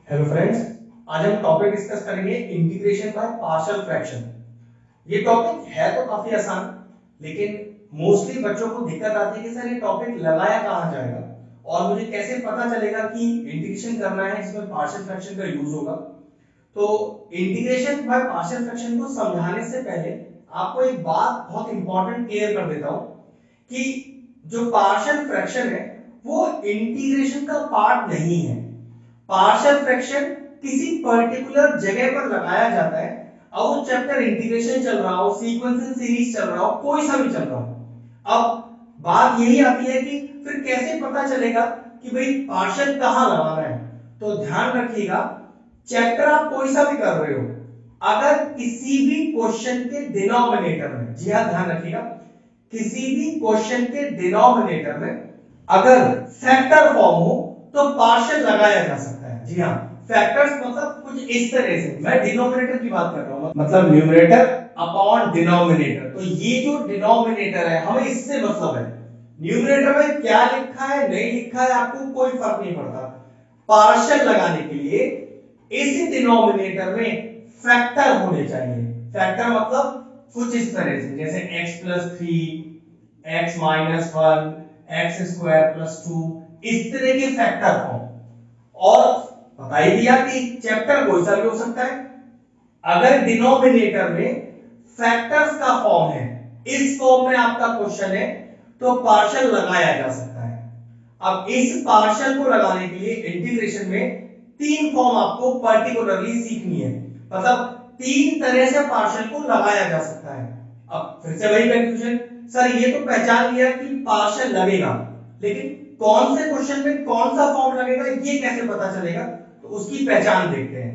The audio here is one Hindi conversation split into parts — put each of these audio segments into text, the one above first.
हेलो फ्रेंड्स, आज हम टॉपिक डिस्कस करेंगे इंटीग्रेशन बाय पार्शियल फ्रैक्शन। ये टॉपिक है तो काफी आसान, लेकिन मोस्टली बच्चों को दिक्कत आती है कि सर ये टॉपिक लगाया कहाँ जाएगा और मुझे कैसे पता चलेगा कि इंटीग्रेशन करना है जिसमें पार्शियल फ्रैक्शन का यूज होगा। तो इंटीग्रेशन बाय पार्शियल फ्रैक्शन को समझाने से पहले आपको एक बात बहुत इंपॉर्टेंट क्लियर कर देता हूं कि जो पार्शियल फ्रैक्शन है वो इंटीग्रेशन का पार्ट नहीं है। पार्शियल फ्रैक्शन किसी पर्टिकुलर जगह पर लगाया जाता है और वो चैप्टर इंटीग्रेशन चल रहा हो, सीक्वेंसिंग सीरीज चल रहा हो, कोई सा भी चल रहा हो। अब बात यही आती है कि फिर कैसे पता चलेगा कि भाई पार्शियल कहां लगाना है। तो ध्यान रखिएगा, चैप्टर आप कोई सा भी कर रहे हो, अगर किसी भी क्वेश्चन के डिनोमिनेटर में, जी हाँ ध्यान रखिएगा, किसी भी क्वेश्चन के डिनोमिनेटर में अगर फैक्टर फॉर्म हो तो पार्शियल लगाया जा सकता है। जी हाँ, फैक्टर्स मतलब कुछ इस तरह से, मैं डिनोमिनेटर की बात कर रहा हूं, मतलब न्यूमरेटर अपॉन डिनोमिनेटर। तो ये जो डिनोमिनेटर है हमें इससे मतलब है, न्यूमरेटर में क्या लिखा है नहीं लिखा है आपको कोई फर्क नहीं पड़ता। पार्शियल लगाने के लिए इस डिनोमिनेटर में फैक्टर होने चाहिए। फैक्टर मतलब कुछ इस तरह से, जैसे x+3, x-1, x² + 2, इस तरह के फैक्टर फॉर्म। और बता ही दिया कि चैप्टर कोई सा भी हो सकता है, अगर डिनोमिनेटर में फैक्टर्स का फॉर्म है, इस फॉर्म में आपका क्वेश्चन है, तो पार्शियल लगाया जा सकता है। अब इस पार्शियल को लगाने के लिए इंटीग्रेशन में तीन फॉर्म आपको पर्टिकुलरली सीखनी है, मतलब तीन तरह से पार्शियल को लगाया जा सकता है। अब फिर से वही कंफ्यूजन, सर ये तो पहचान लिया कि पार्शियल लगेगा, लेकिन कौन से क्वेश्चन में कौन सा फॉर्म लगेगा ये कैसे पता चलेगा, तो उसकी पहचान देखते हैं।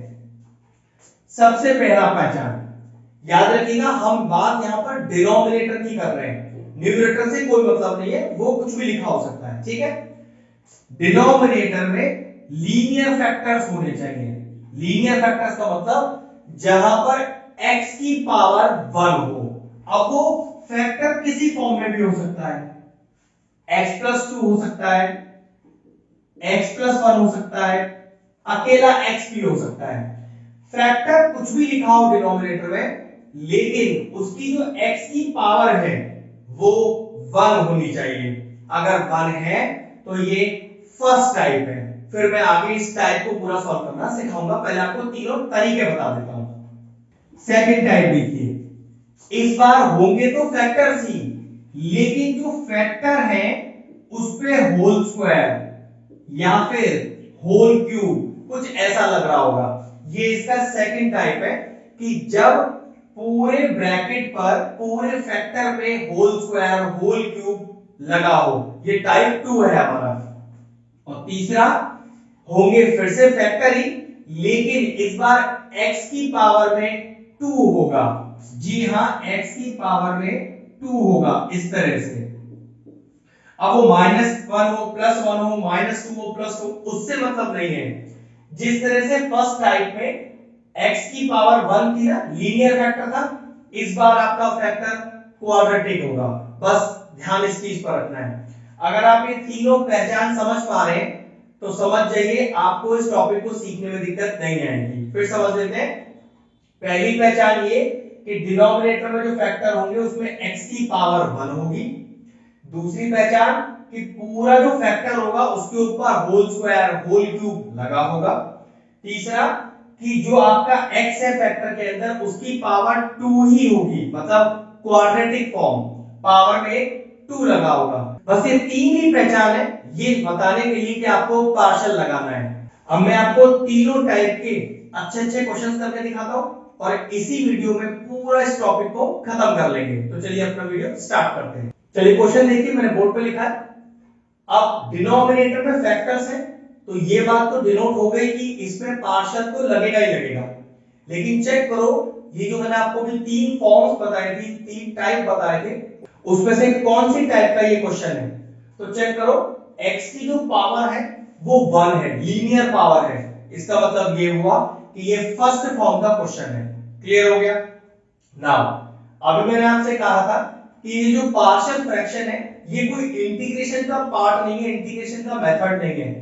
सबसे पहला पहचान, याद रखिएगा हम बात यहां पर डिनोमिनेटर की कर रहे हैं, न्यूमरेटर से कोई मतलब नहीं है, वो कुछ भी लिखा हो सकता है, ठीक है। डिनोमिनेटर में लीनियर फैक्टर्स होने चाहिए। लीनियर फैक्टर्स का मतलब जहां पर x की पावर 1 हो। अब वो फैक्टर किसी फॉर्म में भी हो सकता है, x+2 हो सकता है, x+1 हो सकता है, अकेला x भी हो सकता है। फैक्टर कुछ भी लिखा हो डिनोमिनेटर में, लेकिन उसकी जो x की पावर है वो 1 होनी चाहिए। अगर 1 है तो ये फर्स्ट टाइप है। फिर मैं आगे इस टाइप को पूरा सॉल्व करना सिखाऊंगा, पहले आपको तीनों तरीके बता देता हूं। सेकंड टाइप देखिए, इस बार होंगे तो फैक्टर्स ही, लेकिन जो फैक्टर है उस पे होल स्क्वायर या फिर होल क्यूब कुछ ऐसा लग रहा होगा। ये इसका सेकंड टाइप है कि जब पूरे ब्रैकेट पर पूरे फैक्टर में होल स्क्वायर होल क्यूब लगा हो, ये टाइप 2 है हमारा। और तीसरा, होंगे फिर से फैक्टर ही, लेकिन इस बार x की पावर में 2 होगा। जी हां, x की पावर में 2 होगा इस तरह से। अब वो -1 हो, +1 हो, -2 हो, +2, उससे मतलब नहीं है। जिस तरह से फर्स्ट टाइप में x की पावर 1 थी ना, लीनियर फैक्टर था, इस बार आपका फैक्टर क्वाड्रेटिक होगा। बस ध्यान इस चीज पर रखना है। अगर आप ये तीनों पहचान समझ पा रहे हैं तो समझ जाइए, आपको इस टॉपिक को सीखने में दिक्कत नहीं आएगी। फिर समझ लेते हैं। पहली पहचान ये कि डिनोमिनेटर में जो फैक्टर होंगे उसमें x की पावर 1 होगी। दूसरी पहचान कि पूरा जो फैक्टर होगा उसके ऊपर होल स्क्वायर होल क्यूब लगा होगा। तीसरा कि जो आपका x है फैक्टर के अंदर उसकी पावर 2 ही होगी, मतलब क्वाड्रेटिक फॉर्म, पावर में 2 लगा होगा। बस ये तीन ही पहचान है ये बताने के लिए कि आपको पार्शियल लगाना है। अब मैं आपको तीनों टाइप के अच्छे अच्छे क्वेश्चंस करके दिखाता हूं और इसी वीडियो में पूरा इस टॉपिक को खत्म कर लेंगे। तो चलिए अपना वीडियो स्टार्ट करते हैं। चलिए क्वेश्चन देखिए, मैंने बोर्ड पे लिखा है। अब डिनोमिनेटर में फैक्टर्स है, तो ये बात तो डिनोट हो गई कि इसमें पार्शियल तो लगेगा ही लगेगा। लेकिन चेक करो, ये जो मैंने आपको भी तीन फॉर्म्स बताए थे, तीन टाइप बताए थे, उसमें से कौन सी टाइप का ये क्वेश्चन है। तो चेक करो, x की जो पावर है वो 1 है, लीनियर पावर है। इसका मतलब ये हुआ कि ये फर्स्ट फॉर्म का क्वेश्चन है। क्लियर हो गया। नाउ अभी मैंने आपसे कहा था कि ये जो पार्शियल फ्रैक्शन है ये कोई इंटीग्रेशन का पार्ट नहीं है, इंटीग्रेशन का मेथड नहीं है।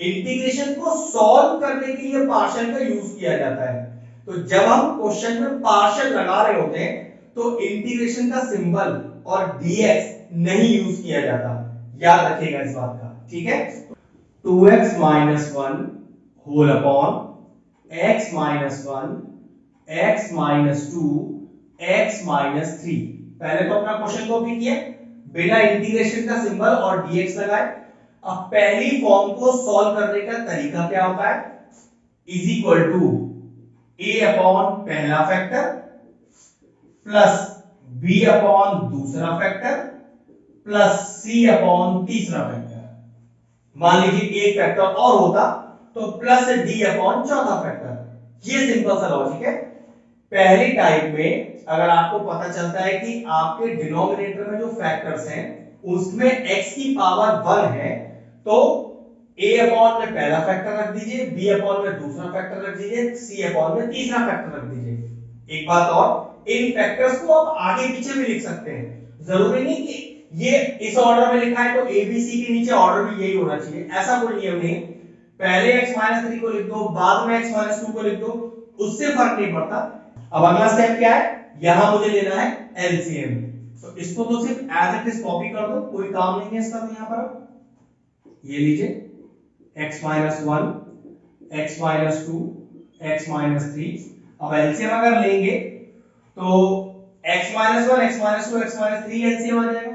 इंटीग्रेशन को सॉल्व करने के लिए पार्शियल का यूज किया जाता है। तो जब हम क्वेश्चन में पार्शियल लगा रहे होते हैं तो इंटीग्रेशन का सिंबल और dx नहीं यूज किया जाता, याद रखिएगा इस बात का, ठीक है। 2x minus 1 whole upon x minus 1 x minus 2 x minus 3। पहले तो अपना क्वेश्चन कॉपी किया बिना इंटीग्रेशन का सिंबल और dx लगाए। अब पहली फॉर्म को सॉल्व करने का तरीका क्या होता है, is equal to a upon पहला फैक्टर प्लस b अपॉन दूसरा फैक्टर प्लस c अपॉन तीसरा फैक्टर। मान लीजिए एक फैक्टर और होता तो प्लस d अपॉन चौथा फैक्टर। ये सिंपल सा लॉजिक है। पहली टाइप में अगर आपको पता चलता है कि आपके डिनोमिनेटर में जो फैक्टर्स हैं उसमें x की पावर 1 है तो a अपॉन में पहला फैक्टर रख दीजिए, b अपॉन में दूसरा फैक्टर रख दीजिए, c अपॉन में तीसरा फैक्टर रख दीजिए। एक बात और, इन फैक्टर्स को आप आगे पीछे भी लिख सकते हैं, जरूरी नहीं कि ये इस ऑर्डर में लिखा है तो a b c के नीचे ऑर्डर भी यही होना चाहिए, ऐसा कोई नियम नहीं। पहले x 3 को लिख दो, बाद में x 2 को लिख दो, उससे फर्क नहीं पड़ता। अब अगला स्टेप क्या है, यहां मुझे लेना है एलसीएम। तो इसको तो सिर्फ एज इट इज कॉपी कर दो, कोई काम नहीं है इसका। तो यहां पर ये लीजिए x minus 1 x minus 2 x minus 3। अब एलसीएम अगर लेंगे तो x minus 1 x minus 2 x minus 3 LCM आ जाएगा।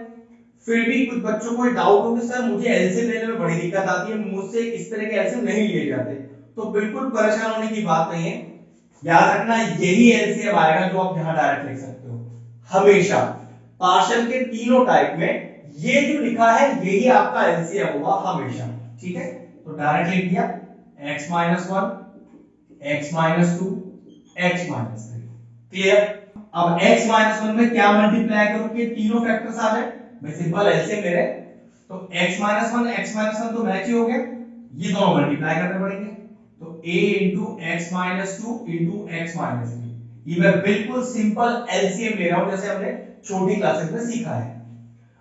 फिर भी कुछ बच्चों को डाउट हो कि सर मुझे एलसीएम लेने में बड़ी दिक्कत आती है, मुझसे इस तरह के एलसीएम नहीं लिए जाते। तो बिल्कुल परेशान होने की बात नहीं है, याद रखना यही एलसीएम आएगा जो आप यहां डायरेक्ट लिख सकते हो। हमेशा पार्शियल के तीनों टाइप में ये जो लिखा है यही आपका एलसीएम होगा हमेशा, ठीक है। तो डायरेक्ट लिख दिया x minus 1 x minus 2 x minus 3। Clear. अब x माइनस 1 में क्या मल्टीप्लाई करो कि तीनों फैक्टर्स आ जाए, मैं सिंपल एलसीएम ले रहे। तो x माइनस 1 x माइनस 1 तो मैच ही हो गया, ये दोनों मल्टीप्लाई करने पड़ेंगे। तो a into x minus 2 into x minus 3, ये मैं बिल्कुल सिंपल एलसीएम ले रहा हूं जैसे हमने छोटी क्लासेस में सीखा है।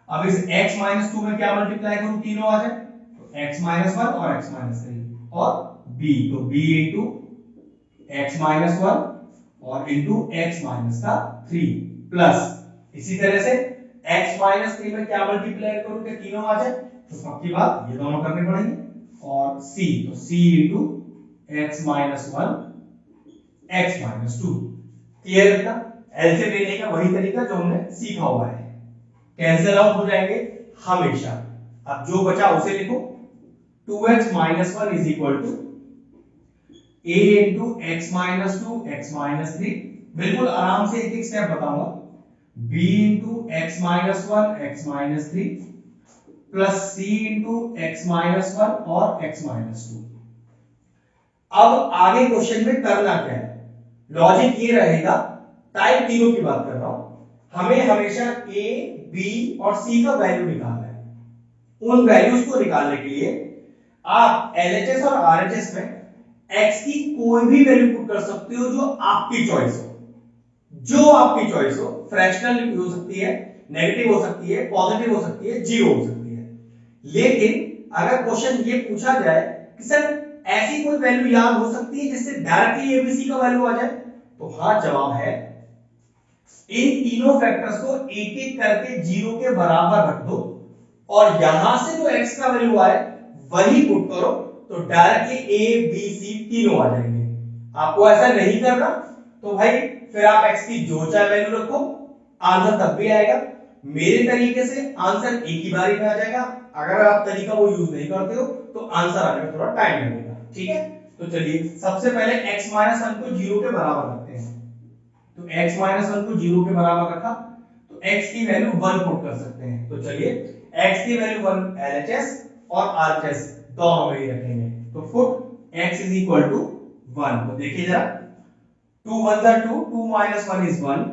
अब इस x माइनस 2 में क्या मल्टीप्लाई करूं, तीनों आ जाए। तो x माइनस 1 और x माइनस 3 और b, तो b इंटू x माइनस 1 और इंटू x माइनस का 3 प्लस इसी तरह से x माइनस 3 में क्या मल्टीप्लाई करूं कि तीनों आ जाए। तो पक्की बात ये दोनों करने पड़ेंगे। और c, तो c into x minus 1 x minus 2। Clear बेटा। एलसीएम लेने का वही तरीका जो हमने सीखा हुआ है, कैंसिल आउट हो जाएंगे हमेशा। अब जो बचा उसे लिखो, 2x minus 1 is equal to a into x minus 2 x minus 3। बिल्कुल आराम से एक एक स्टेप बताऊंगा। b into x minus 1 x minus 3 plus c into x minus 1 और एक्स माइनस 2। अब आगे क्वेश्चन में करना क्या है, लॉजिक ये रहेगा, टाइप तीनों की बात कर रहा हूं, हमें हमेशा a b और c का वैल्यू निकालना है। उन वैल्यूज को निकालने के लिए आप LHS और RHS में x की कोई भी वैल्यू पुट कर सकते हो जो आपकी चॉइस हो, जो आपकी चॉइस हो। फ्रैक्शनल हो सकती है, नेगेटिव हो सकती है, पॉजिटिव हो सकती है, जीरो हो सकती है। लेकिन अगर क्वेश्चन ये पूछा जाए कि सर ऐसी कोई वैल्यू याद हो सकती है जिससे डायरेक्टली एबीसी का वैल्यू आ जाए, तो हाँ जवाब है इन तीनों फैक्टर्स को एक एक करके जीरो के बराबर रख दो और यहां से जो x का वैल्यू आए वही पुट करो, तो डायरेक्टली a b c तीनों आ जाएंगे। आपको ऐसा नहीं करना तो भाई फिर आप x की जो चाहे वैल्यू रखो, आंसर तब भी आएगा। मेरे तरीके से आंसर एक ही बारी में आ जाएगा, अगर आप तरीका वो यूज नहीं करते हो तो आंसर आने में थोड़ा टाइम लगेगा, ठीक है। तो चलिए सबसे पहले x माइनस 1 को जीरो के बराबर रखते हैं। तो x माइनस 1 को जीरो के बराबर रखा तो x की वैल्यू 1 पुट कर सकते हैं। तो चलिए x की वैल्यू 1 LHS और RHS दोनों में ही रखेंगे। तो put x is equal to 1। तो देखिए जरा, 2 1 are 2, 2 minus 1 is 1।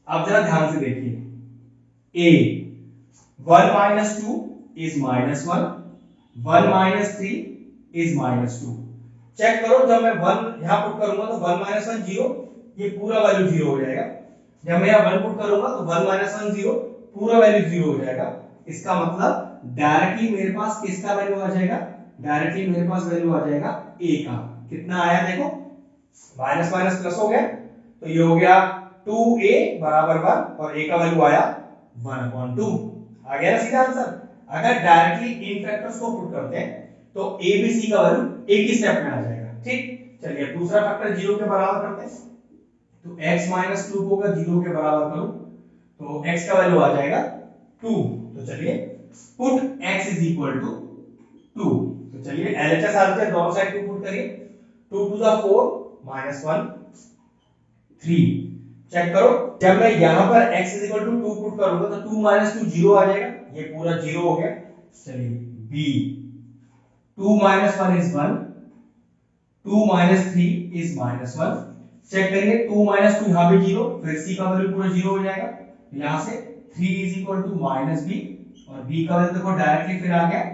अब जरा ध्यान से देखिए, a 1 minus 2 is minus 1, 1 minus 3 is minus 2। Check करो, जब मैं 1 यहां पुट करूंगा तो 1 minus 1 0, ये पूरा वैल्यू 0 हो जाएगा। जब मैं यहां 1 पुट करूंगा तो 1 minus 1 0, पूरा वैल्यू 0 हो जाएगा। इसका मतलब डायरेक्टली मेरे पास किसका वैल्यू आ जाएगा, डायरेक्टली मेरे पास वैल्यू आ जाएगा a का। कितना आया देखो, माइनस माइनस प्लस हो गया, तो ये हो गया 2a बराबर 1 और a का वैल्यू आया 1/2। आ गया ना सीधा आंसर। अगर डायरेक्टली इन फैक्टर्स को पुट करते हैं तो a b c का वैल्यू एक ही स्टेप में आ जाएगा। ठीक, चलिए दूसरा फैक्टर 0 के बराबर करते हैं। तो x माइनस 2 को अगर 0 के बराबर करूं तो x का वैल्यू आ जाएगा 2। तो चलिए put x is equal to 2। तो चलिए LHS RHS दोनों साइड को पुट करिए। 2 टू द 4 माइनस 1 3। चेक करो, जब मैं यहां पर x is equal to 2 put करूंगा तो 2 माइनस 2 0 आ जाएगा, ये पूरा 0 हो गया। चलिए b 2 minus 1 is 1, 2 minus 3 is minus 1। Check करिए 2 माइनस 2 यहां भी 0, फिर c का वैल्यू पूरा 0 हो जाएगा। यहां से 3 is equal to minus b और b का वैल्यू देखो डायरेक्टली फिर आ गया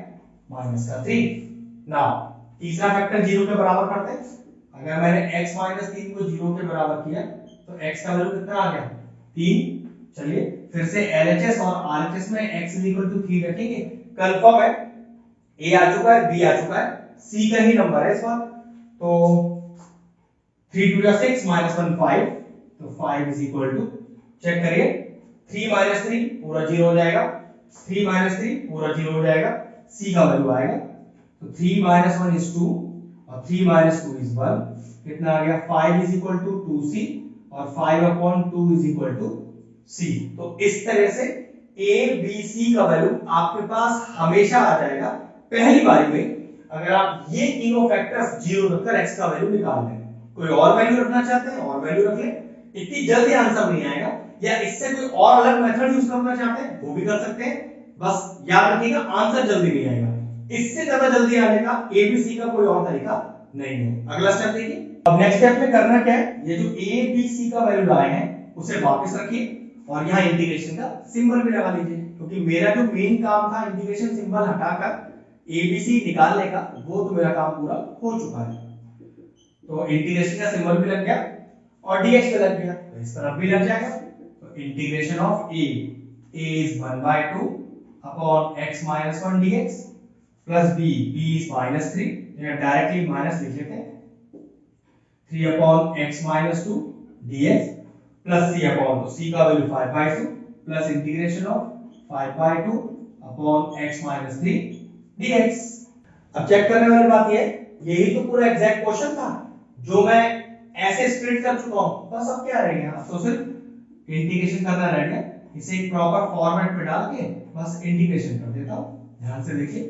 माइनस का 3। नाउ तीसरा फैक्टर 0 के बराबर करते हैं। अगर मैंने x माइनस 3 को 0 के बराबर किया तो x का वैल्यू कितना आ गया 3। चलिए फिर से LHS और RHS में x इज इक्वल टू 3 रखेंगे। कंफर्म है a आ चुका है, b आ चुका है, c का ही नंबर है इस बार। तो 3 टू 6 माइनस 1 5, तो 5 इज इक्वल टू, चेक करिए 3 माइनस 3 पूरा 0 हो जाएगा, 3 माइनस 3 पूरा 0 हो जाएगा, c का वैल्यू आएगा। तो 3 माइनस 1 इज 2 और 3 माइनस 2 इज 1। कितना आ गया 5 इज इक्वल टू 2c और 5 upon 2 is equal to c। तो इस तरह से a b c का वैल्यू आपके पास हमेशा आ जाएगा पहली बारी में, अगर आप ये तीनों फैक्टर्स 0 रखकर x का वैल्यू निकाल लें। कोई और वैल्यू रखना चाहते हैं और वैल्यू रख लें, इतनी जल्दी आंसर नहीं आएगा। या इससे कोई और अलग मेथड यूज करना चाहते हैं वो भी कर सकते हैं, बस याद रखिएगा आंसर जल्दी नहीं आएगा। इससे ज्यादा जल्दी आने का एबीसी का कोई और तरीका नहीं है। अगला स्टेप देखिए। अब नेक्स्ट स्टेप में करना क्या है, ये जो एबीसी का वैल्यू लाए हैं उसे वापस रखिए और यहाँ इंटीग्रेशन का सिंबल भी लगा लीजिए, क्योंकि मेरा जो मेन काम था इंटीग्रेशन सिंबल हटाकर एबीसी निकालने का, वो तो मेरा काम पूरा हो चुका है। तो इंटीग्रेशन का सिंबल भी लग गया और dx पे लग गया, तो इस तरफ भी लग जाएगा। तो integration of a is 1/2 upon x minus 1 dx plus b is -3, यहाँ डायरेक्टली माइनस लिख लेते हैं, 3 upon x minus 2 dx plus c upon, तो c का value 5/2 plus integration of 5/2 upon x minus 3 dx। अब चेक करने वाली बात ये है, यही तो पूरा एग्जैक्ट क्वेश्चन था जो मैं ऐसे स्प्लिट कर चुका हूं। बस अब क्या रह गया, तो सिर्फ इंटीग्रेशन करना रह गया। इसे एक प्रॉपर फॉर्मेट में डाल के बस इंटीग्रेशन कर देता हूं। ध्यान से देखिए,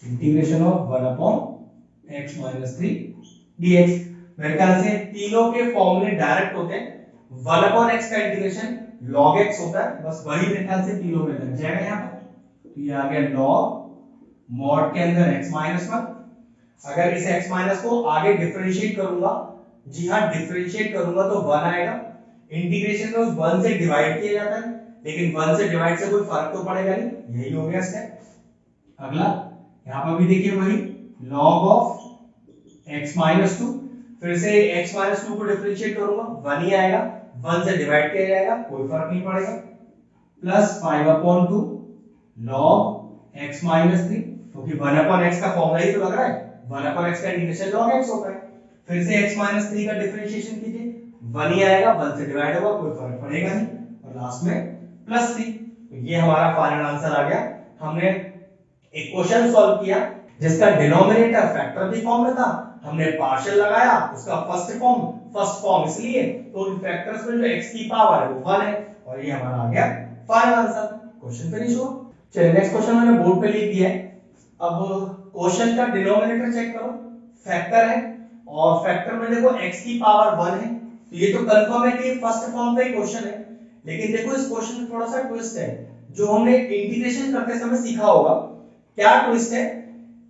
integration of 1 upon x minus 3 dx। मेरे ख्याल से तीनों के फॉर्मूले डायरेक्ट होते हैं। 1 अपॉन x का इंटीग्रेशन log x होता है, बस वही मेरे ख्याल से तीनों में लग जाएगा यहाँ पर। तो ये आ गया log मॉड के अंदर x minus 1। अगर इस x माइनस को आगे डिफरेंशिएट करूंगा, जी हाँ डिफरेंशिएट करूंगा तो 1 आएगा। इंटीग्रेशन में उस 1 से डिवाइड किया जाता है, लेकिन 1 से डिवाइड से कोई फर्क तो पड़ेगा नहीं, यही हो गया स्टेप। अगला यहाँ पर भी देखिए वही log ऑफ x minus 2, फिर से x minus 2 को डिफरेंशिएट करूंगा 1 ही आएगा, 1 से डिवाइड किया जाएगा कोई फर्क नहीं पड़ेगा, प्लस 5/2 log x minus 3, क्योंकि 1 अपॉन x का फॉर्मूला ही तो लग रहा है, 1 अपॉन x का इंटीग्रेशन log x होता है। फिर से x minus 3 का डिफरेंशिएशन कीजिए, 1 ही आएगा, 1 से डिवाइड होगा कोई फर्क पड़ेगा नहीं, और लास्ट में प्लस 3। तो ये हमारा फाइनल आंसर आ गया। हमने एक क्वेश्चन सॉल्व किया जिसका डिनोमिनेटर फैक्टर भी फॉर्म में था, हमने पार्शियल लगाया उसका फर्स्ट फॉर्म इसलिए तो उन फैक्टर्स में जो x की पावर है वो 1 है, और ये हमारा आ गया फाइनल आंसर। क्वेश्चन फिनिश हुआ। चलिए नेक्स्ट क्वेश्चन मैंने बोर्ड पे लिख दिया है। अब क्वेश्चन का डिनोमिनेटर चेक करो, फैक्टर है और फैक्टर में देखो x की पावर 1 है, तो ये तो कंफर्म है कि फर्स्ट फॉर्म का ही क्वेश्चन है। लेकिन देखो इस क्वेश्चन में थोड़ा सा ट्विस्ट है, जो हमने इंटीग्रेशन करते समय सीखा होगा। क्या ट्विस्ट है,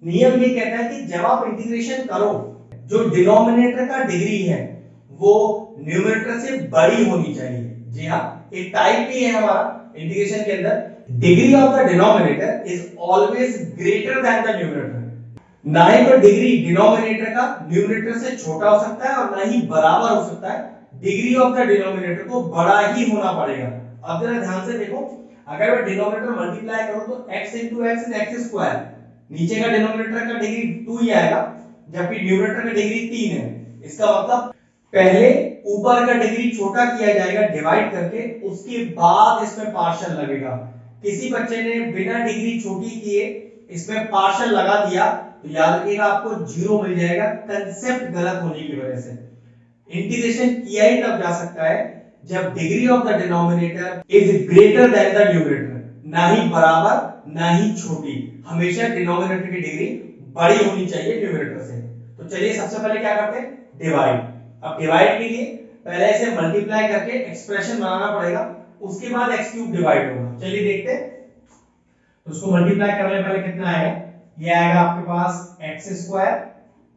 नियम ये कहता है कि जब आप इंटीग्रेशन करो, जो डिनोमिनेटर का डिग्री है वो न्यूमरेटर से बड़ी होनी चाहिए। जी हाँ, एक टाइप भी है हमारा इंटीग्रेशन के अंदर, degree of the denominator is always greater than the numerator. ना ही तो डिग्री डिनोमिनेटर का न्यूमरेटर से छोटा हो सकता है और ना ही बराबर हो सकता है, डिग्री ऑफ द डिनोमिनेटर को बड़ा ही होना पड़ेगा। अब जरा ध्यान से देखो, अगर मैं डिनोमिनेटर मल्टीप्लाई करूं तो x into x is x square, नीचे का डिनोमिनेटर का डिग्री 2 ही आएगा जबकि न्यूमरेटर का डिग्री 3 है। इसका मतलब पहले ऊपर का डिग्री छोटा किया जाएगा डिवाइड करके, उसके बाद इसमें पार्शियल लगेगा। किसी बच्चे ने बिना डिग्री छोटी किए इसमें पार्शियल लगा दिया तो याद रखिएगा आपको 0 मिल जाएगा, कंसेप्ट गलत होने की वजह से। इंटीग्रेशन किया ही तब जा सकता है जब degree of the denominator is greater than the numerator, ना ही बराबर ना ही छोटी, हमेशा डिनोमिनेटर की डिग्री बड़ी होनी चाहिए न्यूमरेटर से। तो चलिए सबसे पहले क्या करते हैं, डिवाइड। अब डिवाइड के लिए पहले इसे मल्टीप्लाई करके एक्सप्रेशन बनाना पड़ेगा, उसके बाद x क्यूब डिवाइड होगा। चलिए देखते हैं, तो उसको मल्टीप्लाई करने पहले कितना आएगा, ये आएगा आपके पास x स्क्वायर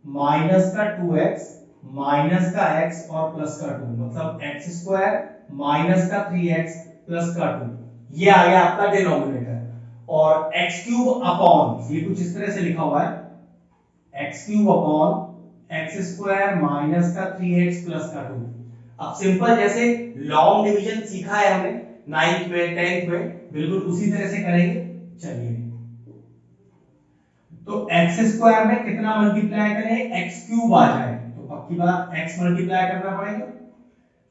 माइनस का 2x माइनस का x और प्लस का 2, मतलब x स्क्वायर माइनस का 3x प्लस का 2, ये आ गया आपका डिनोमिनेटर। और x क्यूब अपॉन, ये कुछ इस तरह से लिखा हुआ है x cube upon x square minus का 3x प्लस का 2। अब सिंपल जैसे लॉन्ग डिवीजन सीखा है हमने 9th में 10th में, बिल्कुल उसी तरह से करेंगे। चलिए तो x स्क्वायर में कितना मल्टीप्लाई करें, x क्यूब आ जाए तो पक्की बात x मल्टीप्लाई करना पड़ेगा,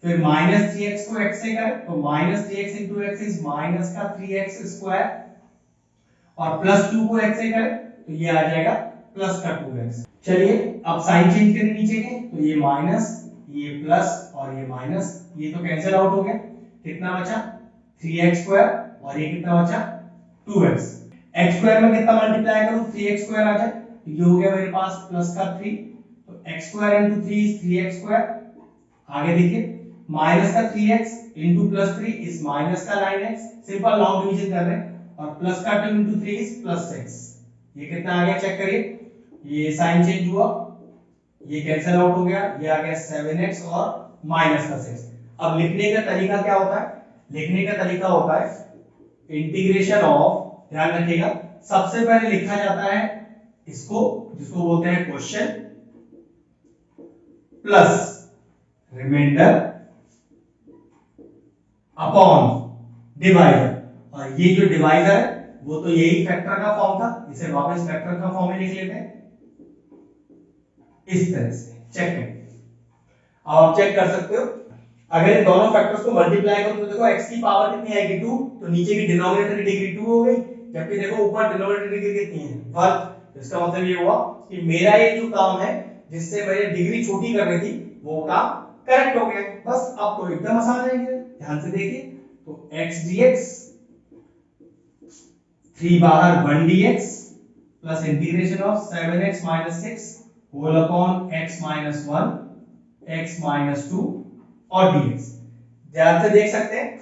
फिर माइनस 3x को x से करें तो minus 3x into x is minus का 3x स्क्वायर, और प्लस 2 को x से करें तो ये आ जाएगा प्लस का 2x। चलिए अब साइन चेंज करें नीचे के, तो ये माइनस ये प्लस और ये माइनस, ये तो कैंसिल आउट हो गया, कितना बचा 3x स्क्वायर और ये कितना बचा 2x। x स्क्वायर में कितना मल्टीप्लाई करूं, 3x स्क्वायर आ जाए तो ये हो गया मेरे पास प्लस का 3, तो x square into 3 is 3x square. आगे देखिए माइनस का 3x into plus 3 is minus का 9x, सिंपल लॉन्ग डिवीजन कर रहे हैं, और प्लस का 2 into 3 इज प्लस 6। ये कितना आ गया चेक करिए, ये साइन चेंज हुआ, ये कैंसिल आउट हो गया, ये आ गया 7x और माइनस का 6। अब लिखने का तरीका क्या होता है, लिखने का तरीका होता है इंटीग्रेशन ऑफ, ध्यान रखिएगा सबसे पहले लिखा जाता है इसको जिसको बोलते हैं question plus remainder upon divider, और ये जो डिवाइडर है वो तो यही फैक्टर का फॉर्म था, इसे वापस फैक्टर का फॉर्म में लिख लेते हैं इस तरह से। चेक करें, अब आप चेक कर सकते हो, अगर इन दोनों फैक्टर्स को मल्टीप्लाई करो तो देखो x की पावर कितनी आएगी 2, तो नीचे की डिनोमिनेटर की डिग्री 2 हो गई, जबकि देखो ऊपर डिनोमिनेटर की डिग्री कितनी है 1। इसका मतलब ये हुआ कि मेरा ये जो काम है जिससे मैंने डिग्री छोटी करनी थी वो काम करेक्ट हो गया। बस अब तो एकदम आसान है, ध्यान से देखिए, तो x dx 3 बाहर 1 dx plus integration of 7x - 6 whole upon x - 1 x - 2 और dx। ध्यान से देख सकते हैं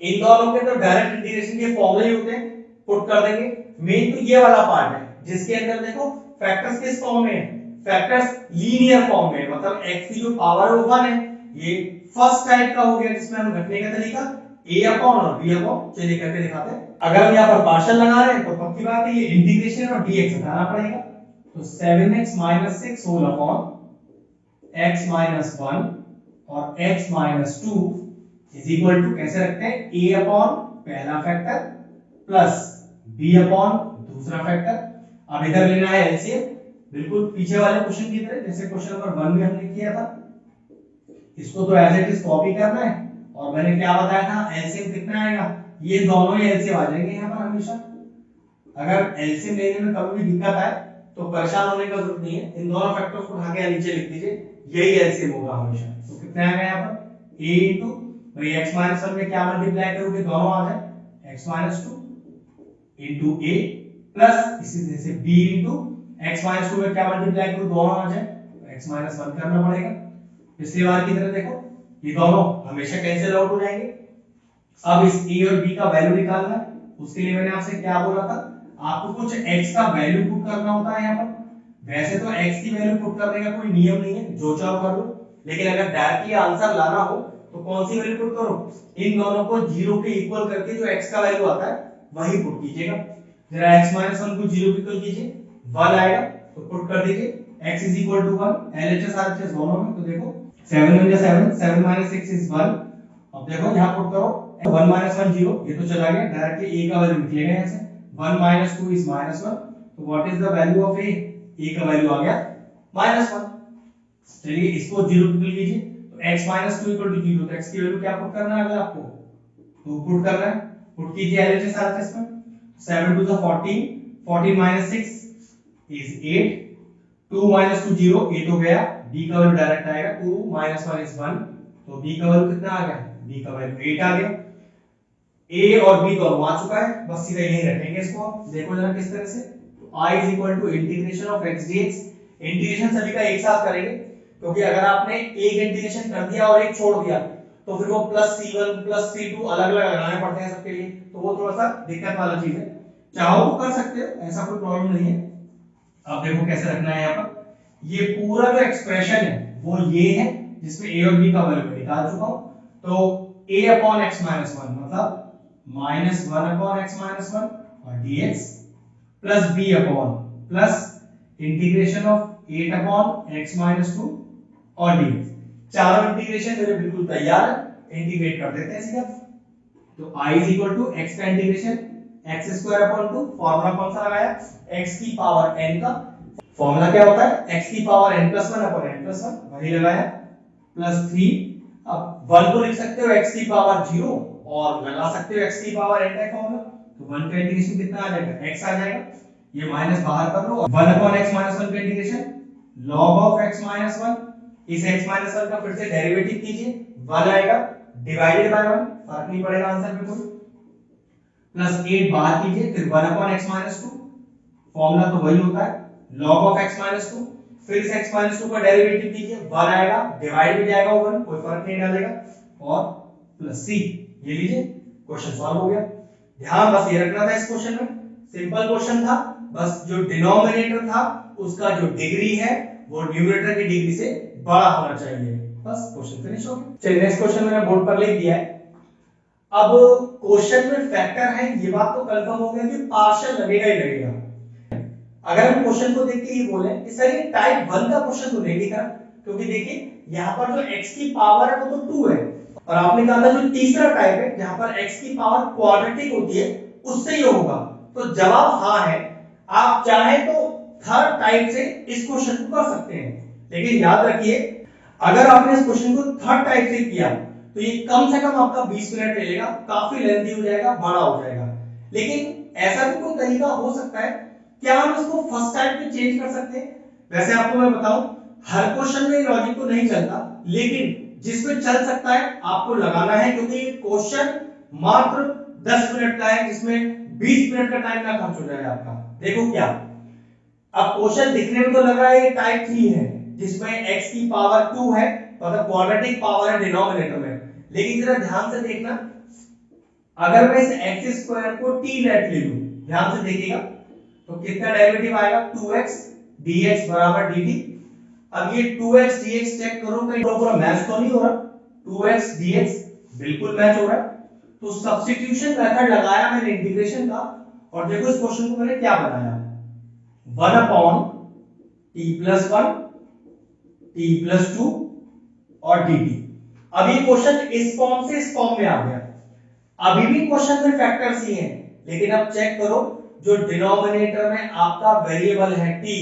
इन दोनों के तो डायरेक्ट इंटीग्रेशन के फॉर्मूले होते हैं, पुट कर देंगे। मेन तो ये वाला पार्ट है जिसके अंदर देखो फैक्टर्स किस फॉर्म में है, फैक्टर्स लीनियर फॉर्म में, मतलब x की जो पावर है वो 1 है। ये फर्स्ट टाइप का हो गया जिसमें हम घटने का तरीका a अपॉन और b अपॉन, चलिए करके दिखाते हैं। अगर हम यहाँ पर पार्शियल लगा रहे हैं तो पक्की बात है ये इंटीग्रेशन और dx हटाना पड़ेगा, तो 7x - 6 होल अपॉन x - 1 और x - 2 इज इक्वल टू कैसे रखते हैं, a अपॉन पहला फैक्टर प्लस b अपॉन दूसरा फैक्टर। अब इधर लेना है एलसीएम, बिल्कुल पीछे वाले क्वेश्चन की तरह जैसे क्वेश्चन नंबर 1 में हमने किया था, इसको तो एज इट इज कॉपी करना है। और मैंने क्या बताया था एलसीएम कितना आएगा, ये दोनों ही एलसीएम आ जाएंगे यहाँ पर हमेशा। अगर एलसीएम लेने में कभी भी दिक्कत आए तो परेशान होने का जरूरत नहीं है, इन दोनों फैक्टर्स को उठा के नीचे लिख दीजिए, यही एलसीएम होगा हमेशा। तो कितना आएगा यहाँ पर a इनटू भाई x - 1 में क्या मल्टीप्लाई करोगे दोनों आ जाए x - 2 इनटू a प्लस इसी तरह से b इनटू x - 2 में क्या मल्टीप्लाई करो दोनों आ जाए तो x - 1 करना पड़ेगा। पिछली बार की तरह देखो ये दोनों हमेशा कैंसिल आउट हो जाएंगे। अब इस a और b का वैल्यू निकालना है, उसके लिए मैंने आपसे क्या बोला था, आपको कुछ x का वैल्यू पुट करना होता है यहाँ पर। वैसे तो x की वैल्यू पुट करने का कोई नियम नहीं है, जो चाहो कर लो, लेकिन अगर डायरेक्टली आंसर लाना हो तो कौन सी वैल्यू पुट करो, इन दोनों को 0 के इक्वल करके जो x का वैल्यू आता है वही पुट कीजिएगा। जरा x - 1 को 0 के इक्वल कीजिए, 1 आएगा तो पुट कर दीजिए x = 1, LHS RHS दोनों में, तो देखो 7 × 7 7 - 6 is 1। अब देखो यहां पुट करो 1 माइनस 1 0, ये तो चला गया, डायरेक्टली a का वैल्यू निकलेगा यहाँ से। 1 माइनस 2 इज माइनस 1, तो what is the value of a का वैल्यू आ गया माइनस 1। चलिए इसको 0 पे कीजिए, तो x माइनस 2 इक्वल टू 0, तो x की वैल्यू क्या पुट करना है अगर आपको, तो पुट करना है, पुट कीजिए एलएचएस आर इसमें। 7 to the 14, 14 minus 6 is 8, 2 minus 2 0, a तो गया, b का वैल्यू डायरेक्ट आएगा, 2 माइनस 1 इज 1, तो b का वैल्यू कितना आ गया, b का वैल्यू 8 आ गया। a और b दोनों आ चुका है, बस सीधा यही रखेंगे इसको। देखो जरा किस तरह से, तो i is equal to integration of x dx, integration सभी का एक साथ करेंगे, क्योंकि अगर आपने एक इंटीग्रेशन कर दिया और एक छोड़ दिया तो फिर वो प्लस c1 प्लस c2 अलग अलग लगाने पड़ते हैं सबके लिए, तो वो थोड़ा सा दिक्कत वाला चीज है। चाहो तो कर सकते हो, ऐसा कोई प्रॉब्लम नहीं है। अब देखो कैसे रखना है यहाँ पर, ये पूरा जो एक्सप्रेशन है वो ये है जिसमें a और b का वैल्यू मैं निकाल चुका हूं, तो a अपॉन x माइनस 1 मतलब माइनस 1 अपॉन x माइनस 1 और dx plus b upon plus integration of 8 upon x minus 2 और dx। चारों इंटीग्रेशन मेरे बिल्कुल तैयार है, इंटीग्रेट कर देते हैं सीधा। तो i is equal to x का integration x square upon 2, formula कौन सा लगाया, x की पावर n का, फॉर्मूला क्या होता है x की power n plus 1 upon n plus 1, वही लगाया, प्लस 3। अब 1 को लिख सकते हो x की पावर 0 और लगा सकते हो x की पावर n का फॉर्मूला, तो 1 का इंटीग्रेशन कितना आ जाएगा, x आ जाएगा, ये माइनस बाहर कर लो, 1 अपॉन x माइनस 1 का integration log of x minus 1, इस x माइनस 1 का फिर से डेरिवेटिव कीजिए, 1 आएगा डिवाइडेड बाय 1, फर्क नहीं पड़ेगा आंसर में कोई, प्लस 8 बाहर कीजिए, फिर 1 अपॉन x माइनस 2, फॉर्मूला तो वही होता है log ऑफ x माइनस 2, फिर इस x माइनस 2 का डेरिवेटिव कीजिए, 1 आएगा डिवाइड भी जाएगा 1, कोई फर्क नहीं डालेगा, और प्लस c, ये लीजिए क्वेश्चन सॉल्व हो गया। ध्यान बस ये रखना था इस क्वेश्चन में, सिंपल क्वेश्चन था, बस जो डिनोमिनेटर था उसका जो डिग्री है वो न्यूमरेटर की डिग्री से बड़ा होना चाहिए, बस क्वेश्चन फिनिश हो गया। चलिए नेक्स्ट क्वेश्चन मैंने बोर्ड पर लिख दिया है। अब क्वेश्चन में फैक्टर है, ये बात तो कंफर्म हो गया कि पार्शियल लगेगा ही लगेगा। अगर हम क्वेश्चन को देख के ये बोले कि सर ये टाइप 1 का क्वेश्चन तो नहीं दिखा, क्योंकि देखिए यहाँ पर जो x की पावर है वो तो 2 है, और आपने कहा था जो तीसरा टाइप है जहां पर x की पावर क्वाड्रेटिक होती है उससे ये होगा, तो जवाब हाँ है। आप चाहे तो थर्ड टाइप से इस क्वेश्चन को कर सकते हैं, लेकिन याद रखिए अगर आपने इस क्वेश्चन को थर्ड टाइप से किया तो ये कम से कम आपका 20 मिनट ले लेगा, काफी लेंथी हो जाएगा, बड़ा हो जाएगा। लेकिन ऐसा भी कोई तरीका हो सकता है, क्या हम इसको फर्स्ट टाइप में चेंज कर सकते हैं? वैसे आपको मैं बताऊं हर क्वेश्चन में लॉजिक तो नहीं चलता, लेकिन जिसमें चल सकता है आपको लगाना है, क्योंकि ये क्वेश्चन मात्र 10 मिनट का है जिसमें 20 मिनट का टाइम ना खर्च हो जाए आपका। देखो क्या, अब क्वेश्चन दिखने में तो लग रहा है ये टाइप 3 है जिसमें x की पावर 2 है, मतलब क्वाड्रेटिक पावर है डिनोमिनेटर में, लेकिन जरा ध्यान से देखना, अगर मैं इस x स्क्वायर को t लेट ले लूं, ध्यान से देखिएगा, तो कितना डेरिवेटिव आएगा 2x dx बराबर dt। अब ये 2x dx चेक करो कहीं पूरा मैच तो नहीं हो रहा, 2x dx बिल्कुल मैच हो रहा है, तो सब्स्टिट्यूशन मेथड लगाया मैंने इंटीग्रेशन का, और देखो इस क्वेश्चन को मैंने क्या बनाया, 1 upon t plus 1 t plus 2 और dt। अब ये क्वेश्चन इस फॉर्म से इस फॉर्म में आ गया, अभी भी क्वेश्चन में फैक्टर्स ही हैं, लेकिन अब चेक करो जो डिनोमिनेटर में आपका वेरिएबल है t,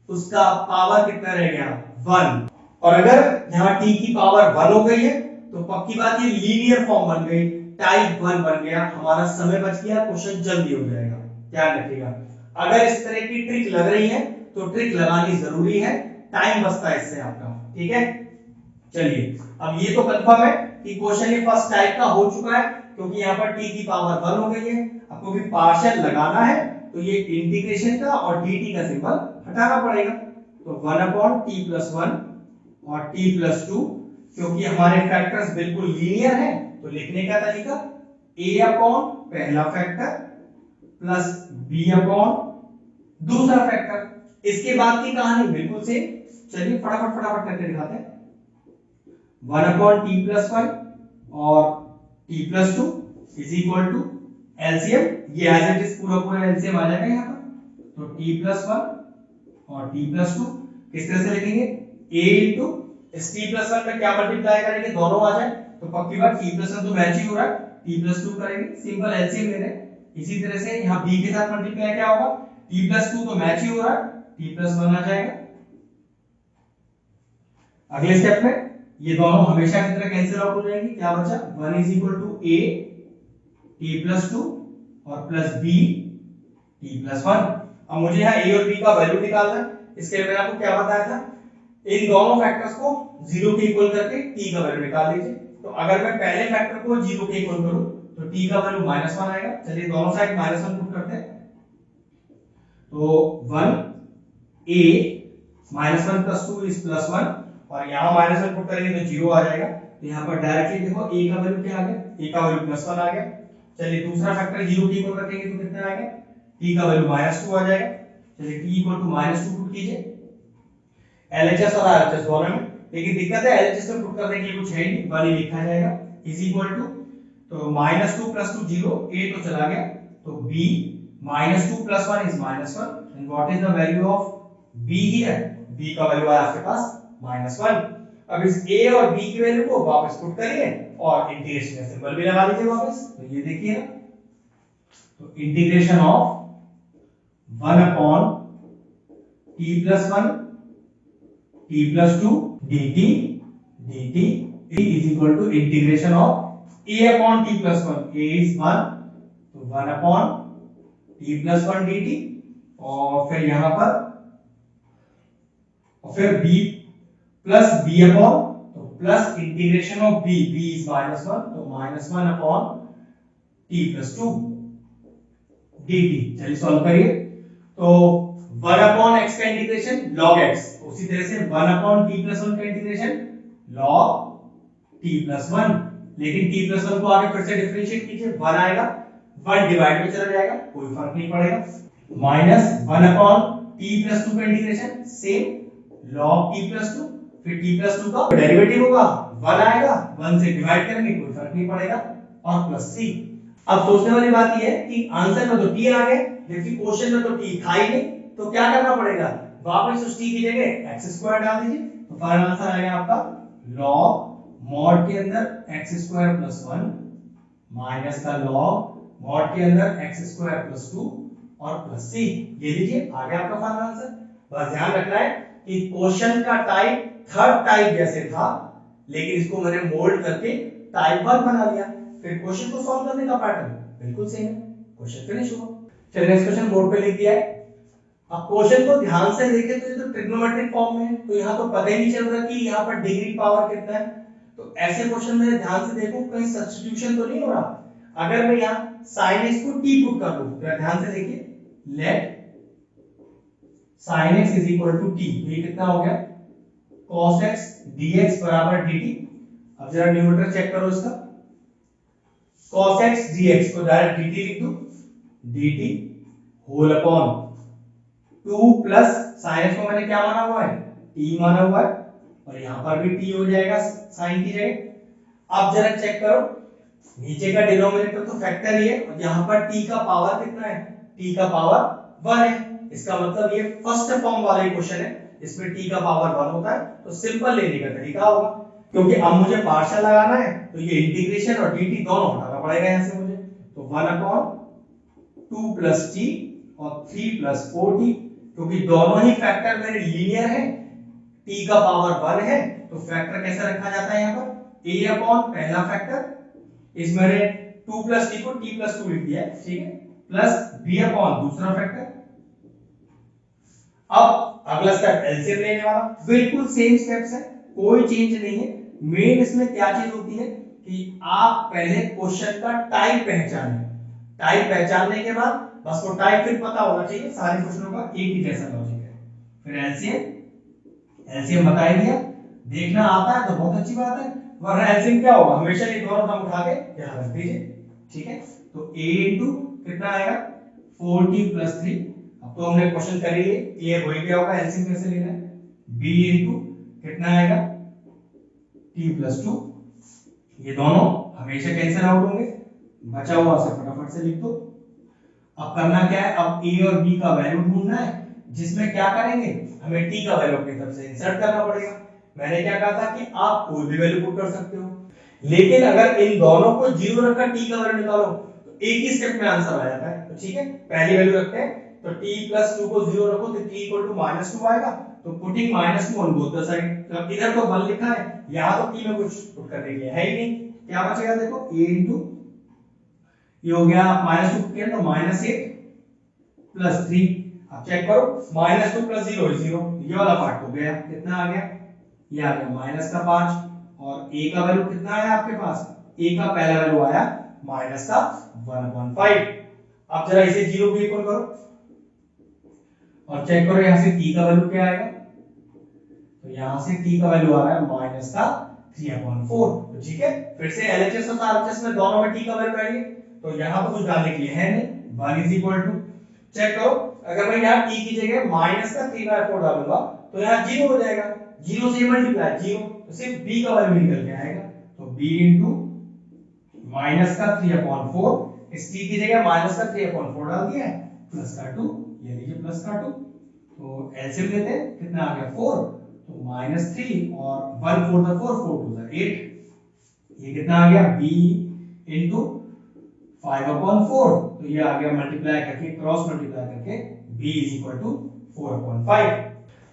उसका पावर कितना रह गया 1, और अगर यहाँ t की पावर 1 हो गई है तो पक्की बात ये लीनियर फॉर्म बन गई, टाइप 1 बन गया, हमारा समय बच गया, क्वेश्चन जल्दी हो जाएगा। ध्यान रखिएगा अगर इस तरह की ट्रिक लग रही है तो ट्रिक लगानी जरूरी है, टाइम बचता है इससे आपका, ठीक है। चलिए अब ये तो कंफर्म है कि क्वेश्चन ये फर्स्ट टाइप का हो चुका है, क्योंकि यहाँ पर t की पावर 1 हो गई है, आपको भी पार्शियल लगाना है तो ये इंटीग्रेशन का और dt का सिंबल हटाना पड़ेगा, तो 1 अपॉन t प्लस 1 और t प्लस 2, क्योंकि हमारे फैक्टर्स बिल्कुल लीनियर हैं तो लिखने का तरीका a अपॉन पहला फैक्टर प्लस b अपॉन दूसरा फैक्टर। इसके बाद की कहानी बिल्कुल सेम, चलिए फटाफट फटाफट करके दिखाते हैं। 1 अपॉन t प्लस 1 और t plus 2 is equal to LCM, ये एज इट इज पूरा पूरा एलसीएम आ जाएगा यहाँ पर, तो t प्लस 1 और t प्लस 2 किस तरह से लिखेंगे, a इंटू इस t प्लस 1 में क्या मल्टीप्लाई करेंगे दोनों आ जाए, तो पक्की बात t प्लस 1 तो मैच ही हो रहा है, t प्लस 2 करेंगे, सिंपल एलसीएम ले रहे हैं। इसी तरह से यहाँ b के साथ मल्टीप्लाई क्या होगा, t प्लस 2 तो मैच ही हो रहा है, t प्लस 1 आ जाएगा। अगले स्टेप में ये दोनों हमेशा की तरह कैंसिल आउट हो जाएंगे, क्या बचा 1 is equal to a t plus 2 और प्लस b t प्लस 1। अब मुझे यहाँ a और b का वैल्यू निकालना है, इसके लिए मैंने आपको क्या बताया था, इन दोनों फैक्टर्स को 0 के इक्वल करके t का वैल्यू निकाल लीजिए। तो अगर मैं पहले फैक्टर को 0 के इक्वल करूं तो t का वैल्यू -1 आएगा। चलिए दोनों साइड -1 पुट करते हैं, तो 1 a -1 + 2 इज +1 और यहाँ -1 पुट करेंगे तो 0 आ जाएगा। तो यहाँ पर डायरेक्टली देखो a का वैल्यू क्या आ गया, a का वैल्यू +1 आ गया। चलिए दूसरा फैक्टर 0 के इक्वल रखेंगे तो कितना आएगा, t का वैल्यू -2 आ जाएगा। चलिए t -2 पुट कीजिए LHS और RHS दोनों में, लेकिन दिक्कत है LHS में पुट करने के लिए कुछ है नहीं, 1 ही लिखा जाएगा इज इक्वल टू, तो -2 + 2 0, a तो चला गया, तो b -2 + 1 is -1 and what is the value of b here, b का वैल्यू आया आपके पास -1। अब इस a और b की वैल्यू को वापस पुट करिए और इंटीग्रेशन का सिंबल भी लगा दीजिए वापस। तो ये देखिए ना, तो integration of 1 upon t + 1 t + 2 dt is equal to integration of a upon t + 1, a is 1 तो 1 upon t + 1 dt और फिर यहाँ पर और फिर b plus b upon तो plus integration of b is -1 तो -1 upon t + 2 dt। चलिए सॉल्व करिए, तो 1 upon x का इंटीग्रेशन log x, उसी तरह से 1 upon t + 1 का इंटीग्रेशन log t + 1, लेकिन t + 1 को आगे फिर से डिफरेंशिएट कीजिए, 1 आएगा, 1 डिवाइड में चला जाएगा, कोई फर्क नहीं पड़ेगा। -1 upon t + 2 का इंटीग्रेशन सेम log t + 2, फिर t + 2 का डेरिवेटिव होगा, 1 आएगा, 1 से डिवाइड करेंगे कोई फर्क नहीं पड़ेगा और प्लस c। अब सोचने वाली बात यह है कि आंसर में तो t आ गया, जबकि क्वेश्चन में तो t था ही नहीं, तो क्या करना पड़ेगा, वापस उस t की जगह x² डाल दीजिए, तो फाइनल आंसर आएगा आपका log mod के अंदर x² + 1 माइनस का log mod के अंदर x² + 2 और प्लस c। ये लीजिए आ गया आपका फाइनल आंसर। बस ध्यान रखना है कि क्वेश्चन का टाइप थर्ड टाइप जैसे था, लेकिन इसको मैंने मोल्ड करके टाइप 1 बना लिया, फिर क्वेश्चन को सॉल्व करने का पैटर्न बिल्कुल सेम है, क्वेश्चन फिनिश हुआ। चलिए नेक्स्ट क्वेश्चन बोर्ड पे लिख दिया है। अब क्वेश्चन को ध्यान से देखें तो ये तो ट्रिग्नोमेट्रिक फॉर्म में है, तो यहाँ तो पता ही नहीं चल रहा कि यहाँ पर डिग्री पावर कितना है। तो ऐसे क्वेश्चन में ध्यान से देखो कहीं सब्स्टिट्यूशन तो नहीं हो रहा। अगर मैं यहाँ sin x को t पुट कर दूं तो ध्यान से देखिए, लेट sin x = t, ये कितना हो गया cos x dx = dt। अब जरा न्यूमरेटर चेक करो इसका, cos x dx को डायरेक्ट dt लिख दो, dt whole upon 2 plus sin x को मैंने क्या माना हुआ है, t माना हुआ है, और यहां पर भी t हो जाएगा sin की जगह। अब जरा चेक करो, नीचे का डिनोमिनेटर तो फैक्टर ही है और यहां पर t का पावर कितना है, t का पावर 1 है। इसका मतलब ये फर्स्ट फॉर्म वाला क्वेश्चन है, इसमें t का पावर 1 होता है, तो सिंपल लेने का तरीका होगा, क्योंकि अब मुझे पार्शियल लगाना है तो ये इंटीग्रेशन और dt दोनों हटाना पड़ेगा यहां से मुझे, तो 1/2 + t और 3 + 4t, क्योंकि दोनों ही फैक्टर मेरे लीनियर है, t का पावर 1 है, तो फैक्टर कैसा रखा जाता है यहाँ पर, a पहला फैक्टर, इस मैंने 2 + t को t + 2 लिख दिया है, ठीक है, प्लस b दूसरा फैक्टर। अब अगला स्टेप एलसीएम लेने वाला, बिल्कुल सेम स्टेप्स है, कोई चेंज नहीं है। मेन इसमें क्या चीज होती है कि आप पहले क्वेश्चन का टाइप पहचानें, टाइप पहचानने के बाद बस वो टाइप फिर पता होना चाहिए, सारे क्वेश्चनों का एक ही जैसा लॉजिक है। फिर एलसीएम बता ही दिया, देखना आता है तो बहुत अच्छी बात है, वरना एलसीएम क्या होगा, हमेशा ये दोनों टर्म उठा के यहां रख दीजिए, ठीक है। तो a इनटू कितना आएगा 4t + 3, अब तो हमने क्वेश्चन कर लिए, क्लियर हो ही गया होगा एलसीएम कैसे लेना है। b इनटू कितना आएगा t + 2, ये दोनों हमेशा कैंसिल आउट होंगे, बचा हुआ से फटाफट से लिख दो। अब करना क्या है, अब a और b का वैल्यू ढूंढना है, जिसमें क्या करेंगे, हमें t का वैल्यू अपनी तरफ से इंसर्ट करना पड़ेगा। मैंने क्या कहा था कि आप कोई भी वैल्यू पुट कर सकते हो, लेकिन अगर इन दोनों को 0 रखकर t का वैल्यू निकालो तो एक ही स्टेप में आंसर आ जाता है। तो ठीक है, पहली वैल्यू रखते हैं, तो t + 2 को 0 रखो तो t -2 आएगा, तो putting -2 on both the side. तो इधर तो 1 लिखा है, यहां तो t में कुछ पुट करने के लिए है ही नहीं, क्या बचेगा देखो a * ये हो गया -2 किया तो -8 + 3। अब चेक करो, -2 + 0 = 0, ये वाला पार्ट हो गया, कितना आ गया, ये आ गया -5, और a का वैल्यू कितना आया आपके पास, a का पहला वैल्यू आया -1/5। अब जरा इसे 0 को इक्वल करो और चेक करो यहां से t का वैल्यू क्या आएगा, तो यहां से t का वैल्यू आ रहा है -3/4। तो ठीक है, फिर से LHS और RHS में दोनों में t का वैल्यू आएगी, तो यहां तो कुछ डालने के लिए है नहीं, 1 = चेक करो, अगर मैं यहां t की जगह -3/4 डालूंगा तो यहां 0 हो जाएगा, 0 से मल्टीप्लाई 0, तो सिर्फ b का वैल्यू निकल के आएगा, तो b * -3/4, इस t की जगह -3/4 डाल दिया है, +2, ये लीजिए +2, तो एलसीएम लेते हैं, कितना आ गया 4, तो -3 और 1 4 * 4 4 2 = 8, ये कितना आ गया b * 5/4, तो ये आ गया मल्टीप्लाई करके, क्रॉस मल्टीप्लाई करके b = 4/5।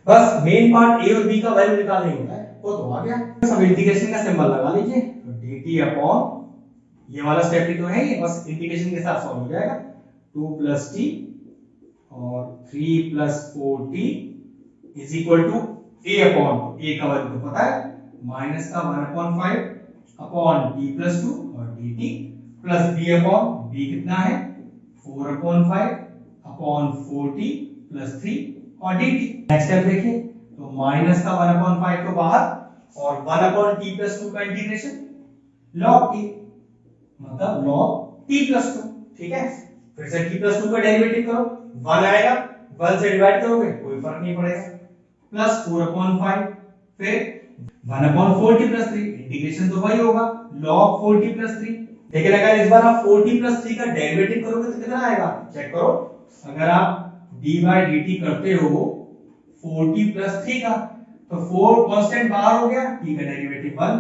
बस मेन पार्ट a और b का वैल्यू निकालना होता है, वो तो आ गया। सब इंटीग्रेशन का सिंबल लगा लीजिए, तो dt ये वाला स्टेप ही तो है, ये बस इंटीग्रेशन के साथ सॉल्व हो जाएगा, 2 + t और 3 + 4t = a का वैल्यू तो पता है, -1/5 t + 2 और dt प्लस b कितना है 4/5 4t + 3 और dt। नेक्स्ट स्टेप देखिए, तो -1/5 तो बाहर और 1/t + 2 का इंटीग्रेशन log t, मतलब log t + 2, ठीक है। फिर से t + 2 का डेरिवेटिव करो, 1 आएगा, 1 से डिवाइड करोगे कोई फर्क नहीं पड़ेगा, प्लस 4/5, फिर 1/4t + 3, इंटीग्रेशन तो वही होगा log 4t + 3। लेकिन अगर इस बार आप 4t + 3 का डेरिवेटिव करोगे तो कितना आएगा, चेक करो, अगर आप d/dt करते हो 4t + 3 का, तो 4 कांस्टेंट बाहर हो गया, t का डेरिवेटिव 1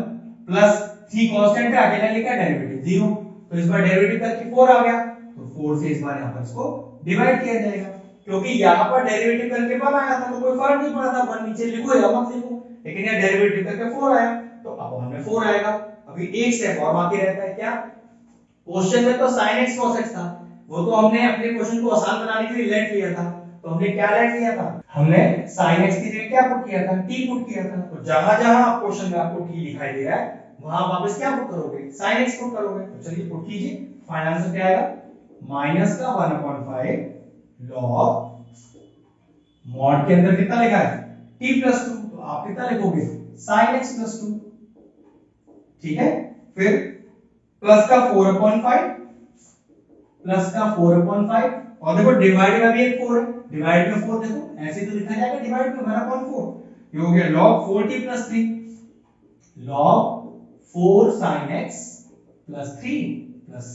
प्लस 3 कांस्टेंट है, अकेला लिखा डेरिवेटिव 0, तो इस बार डेरिवेटिव करके 4 आ गया, तो 4 से इस बार यहां पर इसको डिवाइड किया जाएगा, क्योंकि यहां पर डेरिवेटिव करके 1 आया था तो कोई फर्क नहीं पड़ता 1 नीचे लिखो या मत लिखो, लेकिन यहां डेरिवेटिव करके 4 आया तो अपॉन में 4 आएगा। अभी एक स्टेप और बाकी रहता है, क्या, क्वेश्चन में तो sin x cos x था, वो तो हमने अपने क्वेश्चन को आसान बनाने के लिए लेट लिया था, तो हमने क्या लेट लिया था, हमने sin x की जगह क्या पुट किया था, t पुट किया था, तो जहां-जहां आप क्वेश्चन में आपको t दिखाई दे रहा है वहां वापस क्या पुट करोगे, sin x पुट करोगे, तो चलिए पुट कीजिए, फाइनल आंसर क्या आएगा, -1/5 log मॉड के अंदर कितना लिखा है t + 2, तो आप कितना लिखोगे sin x + 2, ठीक है। फिर प्लस का 4/5 और देखो डिवाइड में भी एक 4 है, डिवाइड में 4 देखो ऐसे तो लिखा जाएगा डिवाइड में 1/4, ये हो गया log 4t + 3, log 4 sin x + 3 + c,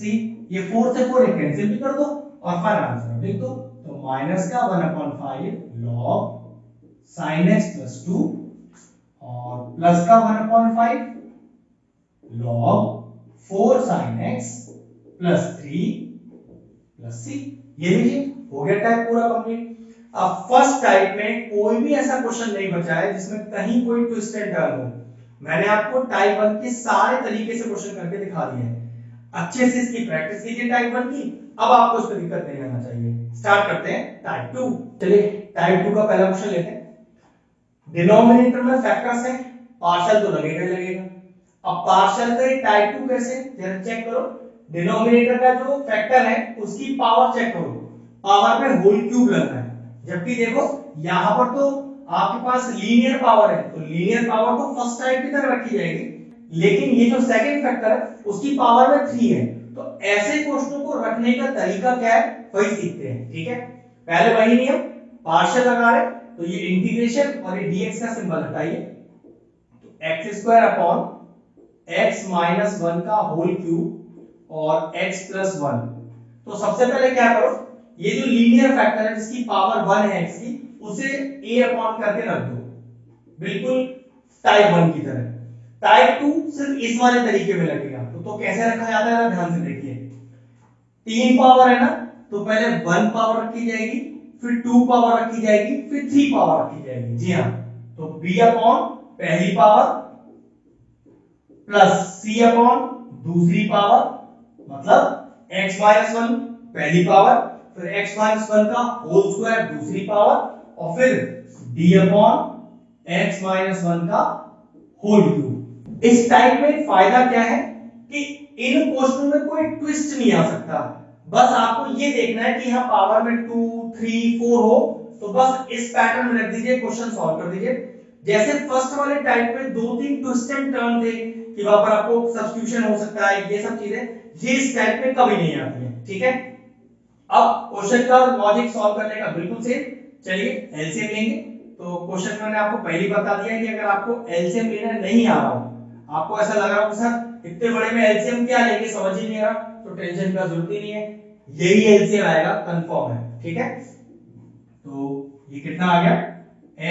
ये 4 से 4 कैंसिल भी कर दो और फाइनल आंसर लिख दो, तो -1/5 log sin x + 2 और प्लस का 1/5 log 4 sin x + 3 + c, ये लीजिए हो गया टाइप पूरा कंप्लीट। अब फर्स्ट टाइप में कोई भी ऐसा क्वेश्चन नहीं बचा है जिसमें कहीं कोई ट्विस्ट एंड टर्न हो, मैंने आपको टाइप 1 के सारे तरीके से क्वेश्चन करके दिखा दिए हैं, अच्छे से इसकी प्रैक्टिस कीजिए टाइप 1 की, अब आपको इस पर दिक्कत नहीं आना चाहिए। स्टार्ट करते हैं टाइप 2, चलिए टाइप 2 का पहला क्वेश्चन लेते हैं। डिनोमिनेटर में फैक्टर्स है, पार्शियल तो लगेगा ही लगेगा, अब पार्शियल का टाइप 2 कैसे, जरा चेक करो, डिनोमिनेटर का जो फैक्टर है उसकी पावर चेक करो, पावर में होल क्यूब लगना है, जबकि देखो यहां पर तो आपके पास लीनियर पावर है, तो लीनियर पावर तो फर्स्ट टाइप की तरह रखी जाएगी, लेकिन ये जो सेकंड फैक्टर है उसकी पावर में 3 है, तो ऐसे क्वेश्चनों को रखने का तरीका क्या है वही सीखते हैं, ठीक है। पहले वही नियम, पार्शियल लगा रहे तो ये इंटीग्रेशन और ये dx का सिंबल हटाइए, तो x² अपॉन x - 1 का होल क्यूब और x + 1, तो सबसे पहले क्या करो, ये जो लीनियर फैक्टर है जिसकी पावर 1 है x की, उसे a अपॉन करके रख दो, बिल्कुल टाइप 1 की तरह, टाइप 2 सिर्फ इस वाले तरीके में लगेगा। तो कैसे रखा जाता है, ध्यान से देखिए। 3 पावर है ना, तो पहले 1 पावर रखी जाएगी, फिर 2 पावर रखी जाएगी, फिर 3 पावर रखी जाएगी। जी हाँ, तो b अपॉन पहली पावर प्लस c अपॉन दूसरी पावर, मतलब x माइनस 1 पहली पावर, फिर x माइनस 1 का होल स्क्वायर दूसरी पावर, और फिर d अपॉन x माइनस 1 का होल क्यूब। इस टाइप में फायदा क्या है कि इन क्वेश्चनों में कोई ट्विस्ट नहीं आ सकता। बस आपको ये देखना है कि यहाँ पावर में 2 3 4 हो, तो बस इस पैटर्न में रख दीजिए, क्वेश्चन सॉल्व कर दीजिए। जैसे फर्स्ट वाले टाइप में 2-3 ट्विस्ट एंड टर्न थे कि वहां पर आपको सब्स्टिट्यूशन हो सकता है, ये सब चीजें, ये इस टाइप में कभी नहीं आती है। ठीक है, अब क्वेश्चन का लॉजिक सॉल्व करने का बिल्कुल सेम। चलिए एलसीएम लेंगे। तो क्वेश्चन मैंने आपको पहले ही बता दिया है कि अगर आपको एलसीएम लेना नहीं आ रहा हो, आपको ऐसा लग रहा हो कि सर इतने बड़े में एलसीएम क्या लेंगे, समझ ही नहीं आ रहा, तो टेंशन का जरूरत ही नहीं है, यही एलसीएम आएगा, कंफर्म है। ठीक है, तो ये कितना आ गया,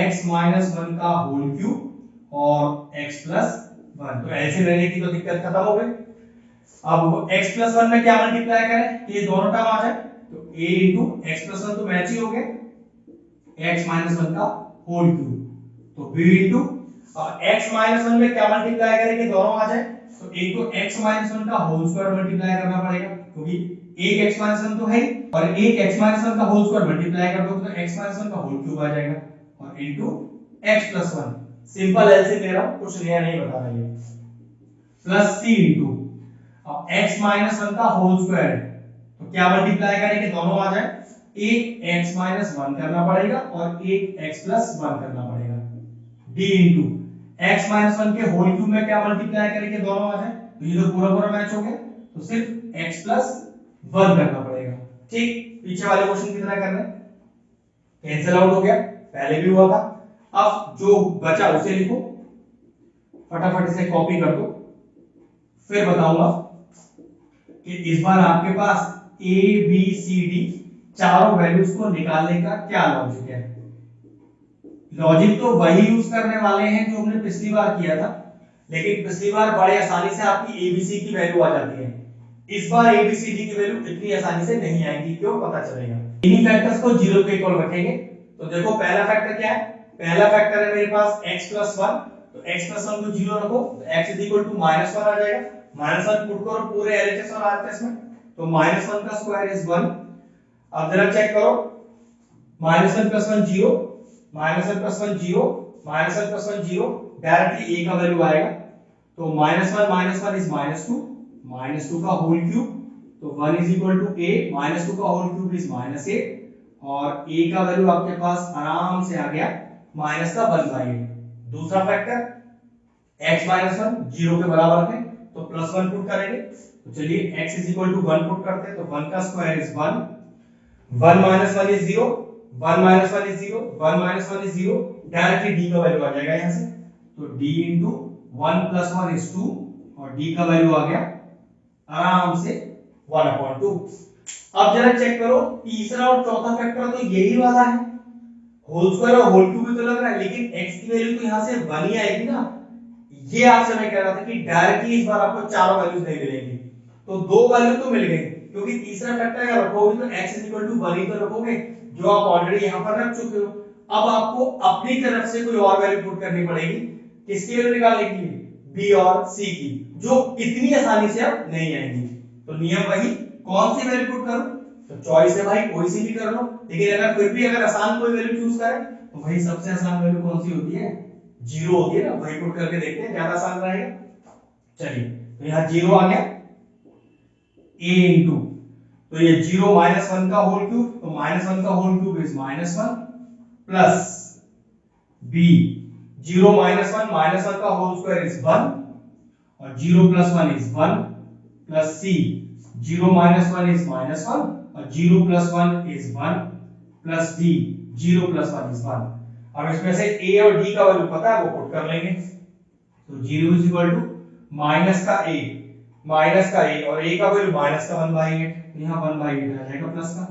x माइनस 1 का होल क्यूब और x प्लस 1। तो एलसीएम लेने की तो दिक्कत खत्म हो गई। अब x प्लस 1 में क्या मल्टीप्लाई करें कि ये दोनों टर्म आ जाए, तो a इंटू एक्स प्लस 1 तो मैच ही हो गए, x माइनस 1 का होल क्यूब, तो b इंटू x माइनस 1 में क्या मल्टीप्लाई करें कि दोनों आ जाए, तो एक तो x माइनस 1 का होल स्क्वायर मल्टीप्लाई करना पड़ेगा, क्योंकि एक x माइनस 1 तो है ही, और एक x माइनस 1 का होल स्क्वायर मल्टीप्लाई कर दो तो x माइनस 1 का होल क्यूब आ जाएगा, और into x plus 1। Simple LCM ले रहा हूं, कुछ नया नहीं बता रहा है, प्लस c इंटू अब x माइनस 1 का होल स्क्वायर है, तो क्या मल्टीप्लाई करें कि दोनों आ जाए, एक x माइनस 1 करना पड़ेगा और एक x प्लस 1 करना पड़ेगा, d इंटू x माइनस 1 के होल क्यूब में क्या मल्टीप्लाई करें कि दोनों आ जाए, तो ये तो पूरा पूरा मैच हो गया, तो सिर्फ x प्लस 1 करना पड़ेगा। ठीक, पीछे वाले क्वेश्चन की तरह करना है, कैंसिल आउट हो गया, पहले भी हुआ था। अब जो बचा उसे लिखो, फटाफट इसे कॉपी कर दो, फिर बताऊंगा कि इस बार आपके पास a b c d चारों वैल्यूज को निकालने का क्या लॉजिक है। लॉजिक तो वही यूज करने वाले हैं जो हमने पिछली बार किया था, लेकिन पिछली बार बड़े आसानी से आपकी abc की वैल्यू आ जाती है, इस बार abcd की वैल्यू इतनी आसानी से नहीं आएगी, क्यों पता चलेगा। इन्हीं फैक्टर्स को 0 के इक्वल रखेंगे। तो देखो पहला फैक्टर क्या है, पहला फैक्टर है मेरे पास x प्लस 1, तो x प्लस 1 को 0 रखो, तो x is equal to minus 1 आ जाएगा, माइनस 1 पुट करो पूरे एलएचएस और आरएचएस में, तो माइनस 1 का स्क्वायर इज 1। अब जरा चेक करो, minus 1 plus 1 0, minus 1 plus 1 0, minus 1 plus 1 0, directly a का वैल्यू आएगा, तो माइनस 1 इज माइनस 2, माइनस 2 का होल क्यूब, तो 1 is equal to a, minus 2 का होल क्यूब इज माइनस 8, और a का वैल्यू आपके पास आराम से आ गया माइनस का 1/8। दूसरा फैक्टर x माइनस 1 0 के बराबर रखें, तो प्लस 1 पुट करेंगे, तो चलिए x is equal to 1 put करते हैं, तो 1 का square is 1, 1 minus 1 is 0, 1 minus 1 is 0, 1 minus 1 is 0, directly d का वैल्यू आ जाएगा यहां से, तो d इंटू 1 प्लस 1 इज 2, और d का वैल्यू आ गया आराम से 1/2। अब जरा चेक करो, तीसरा और चौथा फैक्टर तो यही वाला है, होल स्क्वायर और होल क्यूब भी तो लग रहा है, लेकिन x की वैल्यू तो यहां से 1 ही आएगी ना। ये आपसे मैं कह रहा था कि डायरेक्टली इस बार आपको चारों वैल्यूज नहीं मिलेंगी, तो दो वैल्यू तो मिल गई, क्योंकि तीसरा फैक्टर अगर रखोगे तो x इज इक्वल टू 1 ही तो रखोगे, जो आप ऑलरेडी यहां पर रख चुके हो। अब आपको अपनी तरफ से कोई और वैल्यू पुट करनी पड़ेगी, किसकी वैल्यू निकालने के लिए, b और c की, जो इतनी आसानी से अब नहीं आएंगी। तो नियम वही, कौन सी वैल्यू पुट करूं, तो चॉइस है भाई, कोई सी भी कर लो, लेकिन अगर फिर भी अगर आसान कोई वैल्यू चूज करें, तो भाई सबसे आसान वैल्यू कौन सी होती है, 0 होती है ना, वही पुट करके देखते हैं, ज्यादा आसान रहेगा। चलिए, तो यहाँ 0 आ गया, a इंटू, तो ये 0 माइनस 1 का होल क्यूब, तो माइनस 1 का whole cube is minus 1, plus b, 0 minus 1 का होल स्क्वायर इज 1, और 0 plus 1 is 1, plus c, 0 minus 1 is minus 1, और 0 plus 1 is 1, plus d, 0 plus 1 is 1। अब इसमें से a और d का वैल्यू पता है, वो पुट कर लेंगे, तो 0 इज इक्वल टू माइनस का a, और a का वैल्यू माइनस का 1/8, यहाँ 1/8 आ जाएगा प्लस का,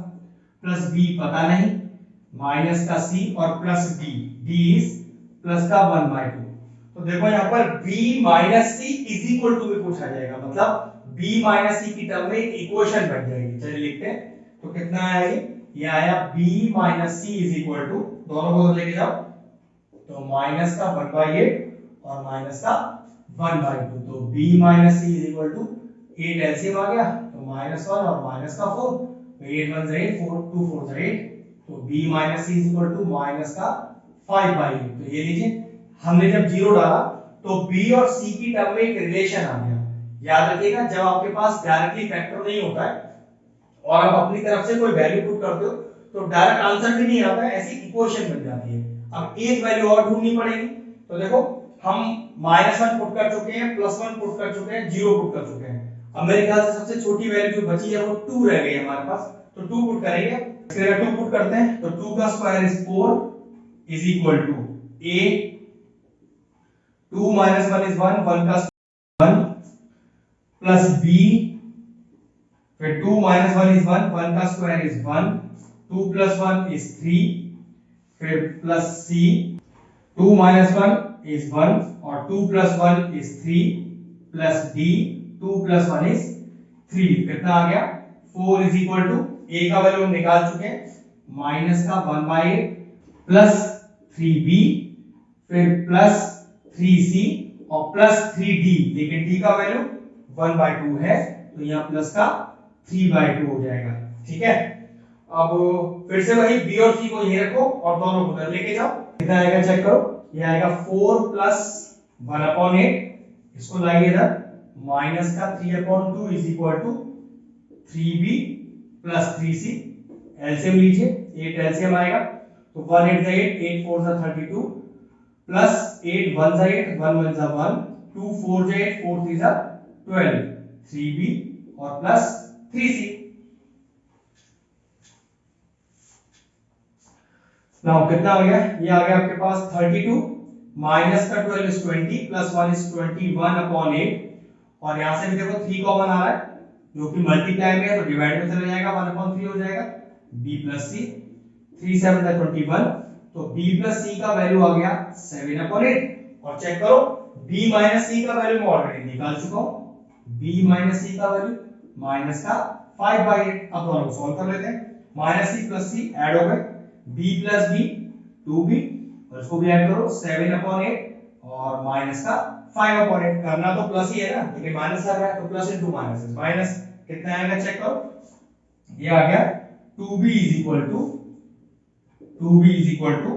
प्लस b पता नहीं, माइनस का c, और plus d, d is plus का 1/2, तो देखो यहाँ पर b minus C is equal to भी पूछा जाएगा, मतलब b माइनस सी की टर्म में एक इक्वेशन बन जाएगी। चलिए लिखते हैं, तो कितना आया ये आया b minus C is equal to, दोनों को लेके जाओ, तो माइनस का 1/8 और माइनस का 1/2, तो b minus C is equal to 8 LCM आ गया, तो -1 और माइनस का 4, तो 8 1 8, 4 2 4 8, तो b minus C is equal to minus का 5/8। तो ये लीजिए, हमने जब जीरो डाला तो b और c की टर्म में एक रिलेशन आ गया। याद रखिएगा, जब आपके पास डायरेक्टली फैक्टर नहीं होता है और आप अपनी तरफ से कोई वैल्यू पुट करते हो तो डायरेक्ट आंसर भी नहीं आता है, ऐसी इक्वेशन बन जाती है। अब एक वैल्यू और ढूंढनी पड़ेगी, तो देखो हम -1 पुट कर चुके हैं, +1 पुट कर चुके हैं, 0 पुट कर चुके हैं। अब मेरे ख्याल से सबसे छोटी वैल्यू जो बची है वो 2 रह गई हमारे पास, तो 2 पुट करेंगे। फिर 2 पुट करते हैं, तो 2 का square is 4 is equal to a, 2 minus 1 is 1, 1 का 1 प्लस b, फिर 2 minus 1 is 1, 1 का स्क्वायर इज 1, 2 plus 1 is 3, फिर प्लस c, 2 minus 1 is 1 और 2 plus 1 is 3 plus d, 2 plus 1 is 3, कितना आ गया 4 is equal to a का वैल्यू हम निकाल चुके हैं, माइनस का 1/8 प्लस 3b, फिर प्लस 3c और प्लस 3d, लेकिन d का वैल्यू 1/2 है, तो यहाँ प्लस का 3/2 हो जाएगा। ठीक है, अब फिर से वही b और c को यही रखो और दोनों को उधर लेके जाओ, कितना आएगा चेक करो, ये आएगा 4 प्लस 1/8, इसको लाइए इधर, माइनस का 3/2 is equal to 3b plus 3c, LCM लीजिए, 8 एलसीएम आएगा, तो 1 8 8, 8 4 32 प्लस 8 1 8, 1 1 1, 2 4 8, 4 3 12, 3b और प्लस 3c। नाउ कितना आ गया, ये आ गया आपके पास 32, माइनस का 12 इज 20 प्लस 1 इज 21/8, और यहां से भी देखो 3 कॉमन आ रहा है जो कि मल्टीप्लाई में है तो डिवाइड में चला जाएगा, 1/3 हो जाएगा, b प्लस c, 3 7 21, तो b प्लस c का वैल्यू आ गया 7/8, और चेक करो b माइनस c का वैल्यू मैं ऑलरेडी निकाल चुका हूं, b माइनस c का वैल्यू माइनस का 5/8। अब दोनों को सॉल्व कर लेते हैं, minus c plus c add हो गए, b प्लस b 2b, और इसको भी ऐड करो 7/8 और माइनस का 5/8, करना तो प्लस ही है ना, लेकिन माइनस आ रहा है तो प्लस इनटू माइनस, माइनस कितना आएगा चेक करो, ये आ गया 2b is equal to, 2b is equal to,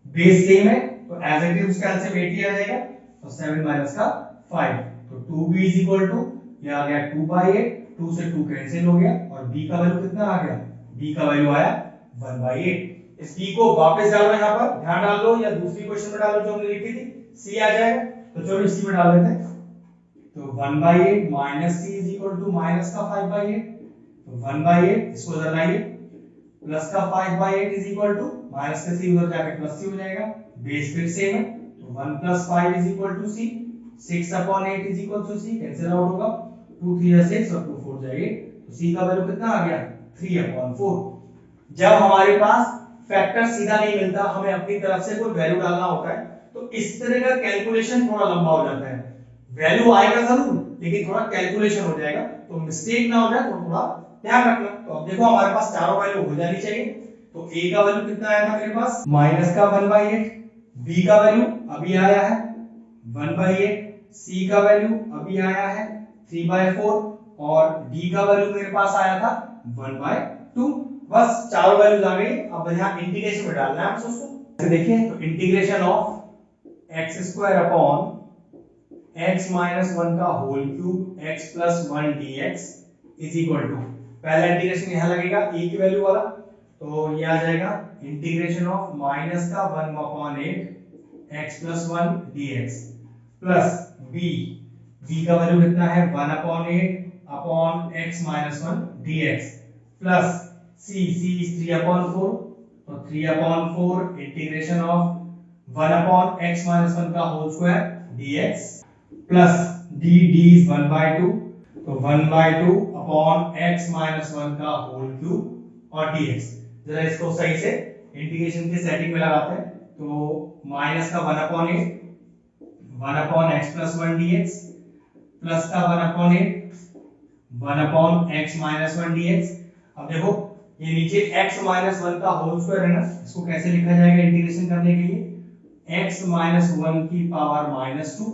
base same है तो एज इट इज उसका आंसर 80 आ जाएगा, तो 7 माइनस का 5, तो 2b इज इक्वल टू, ये आ गया 2/8, 2 से 2 कैंसिल हो गया, और b का वैल्यू कितना आ गया, b का वैल्यू आया 1/8। इस b को वापस डालो यहाँ पर, ध्यान डाल लो, या दूसरी क्वेश्चन में डालो जो हमने लिखी थी, c आ जाएगा, तो चलो इसी में डाल देते हैं, तो 1/8 minus c is equal to minus का 5/8, तो 1/8 इसको इधर लाइए, प्लस का 5/8 इज इक्वल टू, माइनस का c उधर जाके प्लस c हो जाएगा, बेस फिर सेम है, तो 1 + 5 is equal to c, 6/8 is equal to c, cancel out होगा, 2 3 6 और 2 4 8, तो c का वैल्यू कितना आ गया 3/4। जब हमारे पास फैक्टर सीधा नहीं मिलता, हमें अपनी तरफ से कोई वैल्यू डालना होता है, तो इस तरह का कैलकुलेशन थोड़ा लंबा हो जाता है, वैल्यू आएगा जरूर लेकिन थोड़ा कैलकुलेशन हो जाएगा, तो मिस्टेक ना हो जाए तो थोड़ा ध्यान रखना। तो अब देखो हमारे पास चारों वैल्यू हो जानी चाहिए, तो a का वैल्यू कितना आया था मेरे पास माइनस का 1/8, b का वैल्यू अभी आया है 1/8, c का वैल्यू अभी आया है 3/4, और d का वैल्यू मेरे पास आया था 1/2। बस चारों वैल्यूज आ गई, अब यहाँ इंटीग्रेशन में डालना है आप दोस्तों। देखिए तो integration of x² upon x minus 1 का whole cube x plus 1 dx is equal to, पहला इंटीग्रेशन यहाँ लगेगा a की वैल्यू वाला, तो ये आ जाएगा इंटीग्रेशन ऑफ माइनस का 1/8 x plus 1 dx plus b का वैल्यू कितना है 1/8 upon x minus 1 dx plus c is 3/4, तो 3/4 इंटीग्रेशन ऑफ 1 x माइनस 1 का whole square dx plus d is 1/2, तो 1/2 अपॉन x माइनस 1 का होल क्यूब और dx। जरा इसको सही से इंटीग्रेशन के सेटिंग में लगाते हैं, तो माइनस का 1/8 one upon X plus one D X plus का one upon eight one upon X minus one D X. अब देखो ये नीचे x माइनस वन का होल स्क्वायर है ना, इसको कैसे लिखा जाएगा इंटीग्रेशन करने के लिए, x माइनस वन की पावर माइनस टू,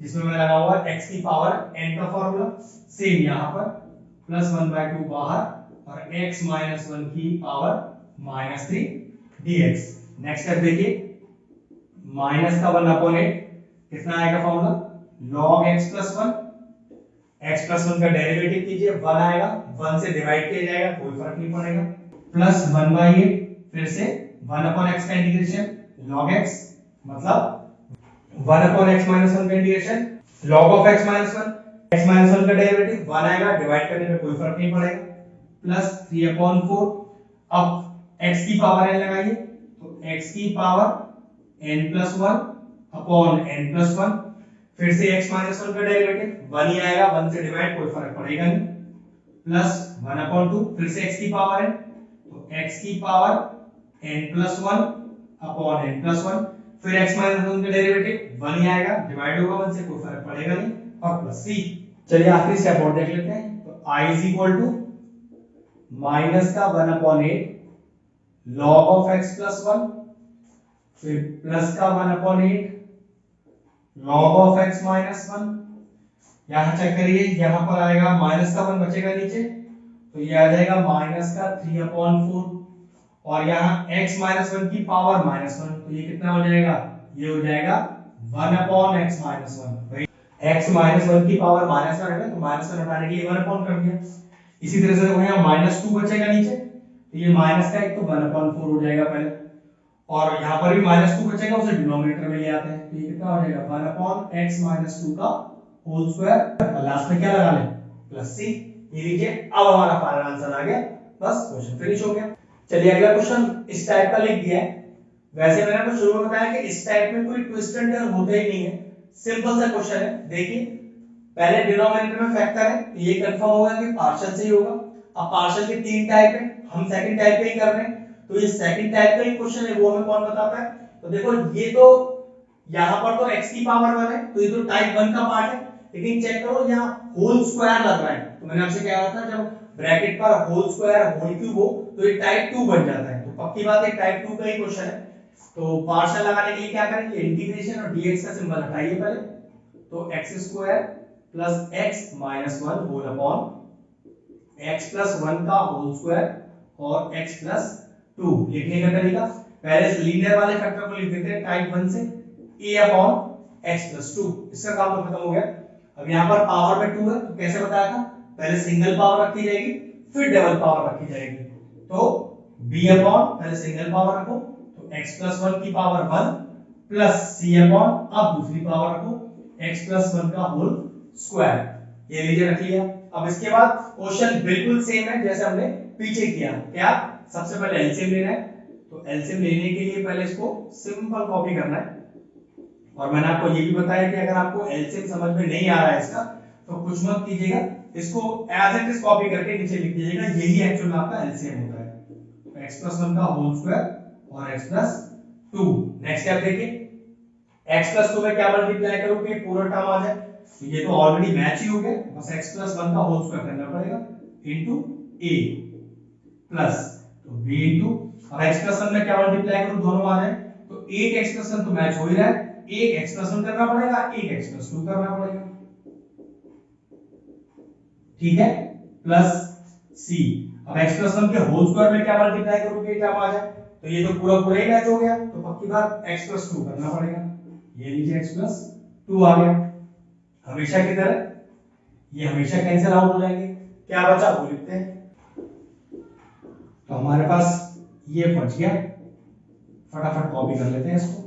जिसमें मैं लगा हुआ x की पावर n का फॉर्मूला, सेम यहाँ पर प्लस वन बाय टू बाहर और x माइनस वन की power minus three dx। Next step देखिए, माइनस का वन अपॉन एट कितना आएगा formula, log x plus one, x plus one का डेरिवेटिव कीजिए, वन आएगा, वन से डिवाइड किया जाएगा कोई फर्क नहीं पड़ेगा, प्लस वन बाई एट, फिर से वन अपॉन एक्स का इंटीग्रेशन log x, मतलब one upon X minus one का integration log of x minus one, x minus one का डेरिवेटिव वन आएगा, डिवाइड करने में कोई फर्क नहीं पड़ेगा, प्लस थ्री अपॉन फोर। अब x की पावर n लगाइए, तो x की power n plus one upon n plus one, फिर से x माइनस वन का डेरिवेटिव वन ही आएगा, वन से डिवाइड कोई फर्क पड़ेगा नहीं, प्लस वन अपॉन टू, फिर से x की पावर n, तो x की power n plus one upon n plus one, फिर x माइनस वन का डेरिवेटिव वन ही आएगा, डिवाइड होगा वन से कोई फर्क पड़ेगा नहीं, और प्लस c। चलिए आखिरी स्टेप और देख लेते हैं, तो i is equal to minus का one upon eight log of x plus one, फिर प्लस का one upon eight log of x minus one, यहां चेक करिए, यहां पर आएगा माइनस का वन बचेगा नीचे, तो ये आ जाएगा माइनस का थ्री अपॉन फोर, और यहाँ x माइनस वन की पावर माइनस वन, तो ये कितना हो जाएगा, ये हो जाएगा one upon X minus one, x minus one की पावर माइनस वन है तो माइनस वन हटाने के लिए वन अपॉन कर दिया। इसी तरह से देखो यहाँ माइनस टू बचेगा नीचे, तो ये माइनस का एक तो वन अपॉन फोर हो जाएगा पहले, और यहाँ पर भी माइनस टू बचेगा, उसे डिनोमिनेटर में ले आते हैं, तो ये कितना हो जाएगा one upon X minus two का होल स्क्वायर, लास्ट में क्या लगा लें प्लस सी। ये लीजिए अब हमारा फाइनल आंसर आ गया, बस क्वेश्चन फिनिश हो गया। चलिए अगला क्वेश्चन इस टाइप का लिख दिया है, वैसे मैंने आपको शुरू में बताया कि इस टाइप में कोई ट्विस्ट एंड टर्न होता ही नहीं है, सिंपल सा क्वेश्चन है। देखिए पहले डिनोमिनेटर में फैक्टर है, तो ये कंफर्म होगा कि पार्शियल से ही होगा। अब पार्शियल के तीन टाइप है, हम सेकंड टाइप पे ही कर रहे हैं, तो ये सेकंड टाइप का ही क्वेश्चन है, वो हमें कौन बताता है। तो देखो ये तो यहाँ पर तो x की पावर 1 है, तो ये तो टाइप 1 का पार्ट है, लेकिन चेक करो यहाँ होल स्क्वायर लग रहा है, तो मैंने आपसे क्या कहा था, जब ब्रैकेट पर होल स्क्वायर होल क्यूब हो तो ये टाइप 2 बन जाता है, तो पक्की बात है टाइप 2 का ही क्वेश्चन है। तो पार्शियल लगाने के लिए क्या करेंगे, इंटीग्रेशन और dx का सिंबल हटाइए पहले, तो x square plus x minus 1 whole upon x plus 1 का होल स्क्वायर और x प्लस 2। लिखने का तरीका, पहले लीनियर वाले फैक्टर को लिख देते हैं टाइप 1 से, a अपॉन x प्लस 2, इसका काम तो खत्म हो गया। अब यहाँ पर पावर में 2 है, तो कैसे बताया था, पहले सिंगल पावर रखी जाएगी फिर डबल पावर रखी जाएगी, तो b अपॉन पहले सिंगल पावर रखो, तो x प्लस 1 की पावर 1 प्लस c अपॉन अब दूसरी पावर रखो x प्लस 1 का होल स्क्वायर, ये लीजिए रख लिया। अब इसके बाद क्वेश्चन बिल्कुल सेम है जैसे हमने पीछे किया, क्या सबसे पहले एलसीएम लेना है, तो एलसीएम लेने के लिए पहले इसको सिंपल कॉपी करना है, और मैंने आपको ये भी बताया कि अगर आपको एलसीएम समझ में नहीं आ रहा है इसका, तो कुछ मत कीजिएगा, इसको एज इट इज कॉपी करके नीचे लिख दीजिएगा, यही एक्चुअल में आपका एलसीएम होता है, तो x प्लस 1 का होल स्क्वायर और x प्लस 2। नेक्स्ट स्टेप देखिए, x प्लस 2 में क्या मल्टीप्लाई करोगे पूरा टर्म आ जाए, तो ये तो ऑलरेडी मैच ही हो गया, बस x प्लस 1 का होल स्क्वायर करना पड़ेगा इनटू a प्लस तो b इनटू, और x प्लस 1 में क्या मल्टीप्लाई करूं दोनों आ जाए, तो 8x प्लस 1 तो मैच हो ही रहा है, एक x प्लस 1 करना पड़ेगा, एक x प्लस 2 करना पड़ेगा, ठीक है, प्लस c। अब x प्लस 1 के होल स्क्वायर में क्या मल्टीप्लाई करोगे क्या आ जाए, तो ये तो पूरा पूरा ही मैच हो गया, तो पक्की बात x प्लस 2 करना पड़ेगा, ये लीजिए x प्लस 2 आ गया। हमेशा की तरह ये हमेशा कैंसिल आउट हो जाएंगे, क्या बचा वो लिखते हैं, तो हमारे पास ये बच गया, फटाफट कॉपी कर लेते हैं इसको,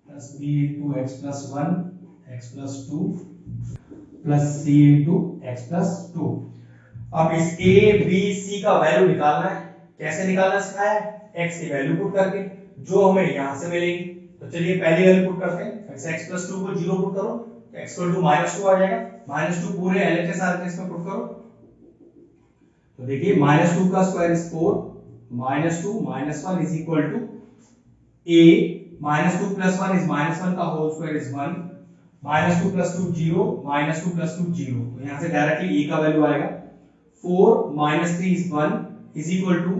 plus b into x plus 1 x plus 2 plus c into x plus 2। अब इस a b c का वैल्यू निकालना है, कैसे निकालना सिखाया है, x की वैल्यू पुट करके जो हमें यहां से मिलेगी, तो चलिए पहली वैल्यू पुट करते हैं, x प्लस 2 को 0 पुट करो, x इक्वल टू -2 आ जाएगा, -2 पूरे एलएचएस आरएचएस में पुट करो, तो देखिए -2 का square is 4, -2 -1 is equal to a -2 plus 1 is -1 का होल स्क्वायर इज 1, -2 + 2 0, -2 + 2 0, तो यहाँ से डायरेक्टली a का वैल्यू आएगा 4 - 3 is 1 is equal to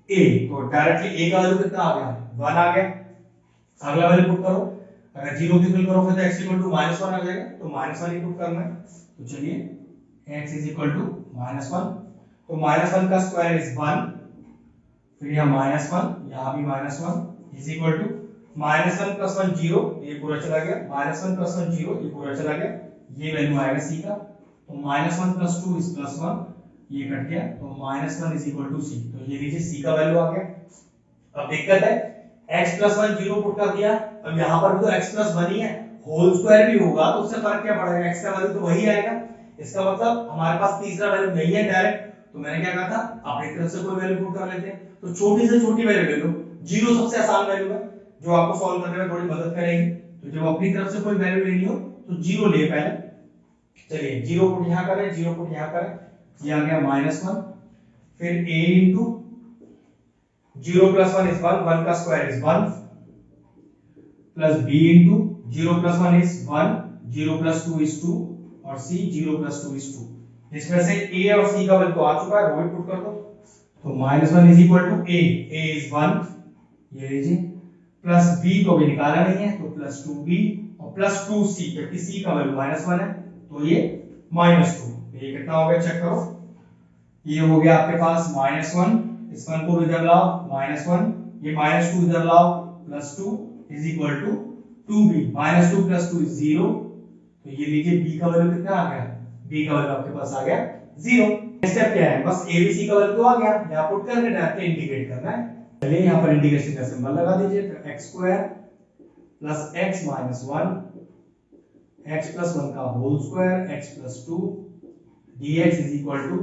a, तो डायरेक्टली a का वैल्यू कितना आ गया 1 आ गया। अगला वैल्यू पुट करो, अगर 0 की फिल करोगे तो x इक्वल टू -1 आ जाएगा, तो -1 ही पुट करना है। तो चलिए x इज इक्वल टू -1, तो -1 का स्क्वायर इज 1, फिर यहाँ -1, यहाँ भी -1 इज इक्वल टू -1 + 1 0, ये पूरा चला गया, -1 + 1 0, ये पूरा चला गया, ये वैल्यू आएगा c का, तो -1 + 2 इज +1, ये कट गया, तो -1 इज इक्वल टू c, तो ये लीजिए c का वैल्यू आ गया। अब दिक्कत है x + 1 0 पुट कर दिया, अब यहाँ पर भी तो x + 1 ही है, होल स्क्वायर भी होगा तो उससे फर्क क्या पड़ेगा, x का वैल्यू तो वही आएगा। इसका मतलब हमारे पास तीसरा वैल्यू नहीं है डायरेक्ट, तो मैंने क्या कहा था अपनी तरफ से कोई वैल्यू पुट कर लेते हैं, तो छोटी से छोटी वैल्यू ले लो, 0 सबसे आसान वैल्यू है जो आपको सॉल्व करने में थोड़ी मदद करेगी, तो जब अपनी तरफ से कोई वैल्यू लेनी हो तो 0 ले पहले। चलिए 0 पुट यहाँ करें, 0 पुट यहाँ करें, ये आ गया -1, फिर a इंटू 0 + 1 is 1, 1 का square is 1, plus b into 0 + 1 is 1, 0 + 2 is 2, और c 0 + 2 is 2। इसमें से a और c का वैल्यू आ चुका है, वो भी पुट कर दो, तो -1 is equal to a is 1, ये लीजिए, प्लस b को भी निकाला नहीं है तो प्लस 2b, और प्लस 2c, क्योंकि c का वैल्यू -1 है तो ये -2, ये कितना हो गया चेक करो, ये हो गया आपके पास -1, इस 1 को इधर लाओ -1, ये -2 इधर लाओ +2 is equal to 2b, -2 + 2 is 0, तो ये लीजिए b का वैल्यू कितना आ गया, b का वैल्यू आपके पास आ गया 0। स्टेप क्या है, बस a b c का वैल्यू तो आ गया, यहाँ पुट करके डायरेक्ट इंटीग्रेट करना है। चलिए यहाँ पर इंटीग्रेशन का सिंबल लगा दीजिए, तो x² + x - 1 x + 1 का whole square x + 2 dx is equal to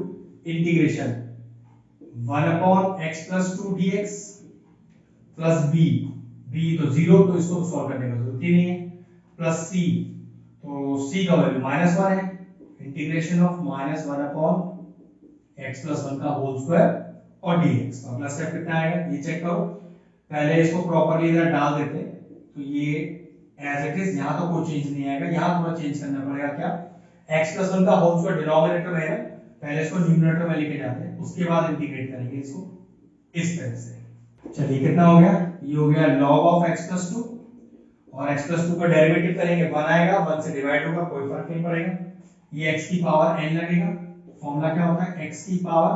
integration 1/x + 2 dx plus b, तो 0, तो इसको सॉल्व करने की जरूरत ही नहीं है, प्लस c, तो c का वैल्यू -1 है, इंटीग्रेशन ऑफ -1/x + 1 का होल स्क्वायर और dx। तो अगला स्टेप कितना आएगा ये चेक करो, पहले इसको प्रॉपर्ली इधर डाल देते हैं, तो ये एज इट इज, यहाँ तो कोई चेंज नहीं आएगा, यहाँ थोड़ा चेंज करना पड़ेगा, क्या x + 1 का होल स्क्वायर डिनोमिनेटर में है, पहले इसको न्यूमरेटर में लेके जाते हैं, उसके बाद इंटीग्रेट करेंगे इसको इस तरह से। चलिए कितना हो गया, ये हो गया log of x + 2, और x + 2 का डेरिवेटिव करेंगे 1 आएगा, 1 से डिवाइड होगा, कोई फर्क नहीं पड़ेगा, ये x की पावर n लगेगा, फॉर्मूला क्या होता है x की power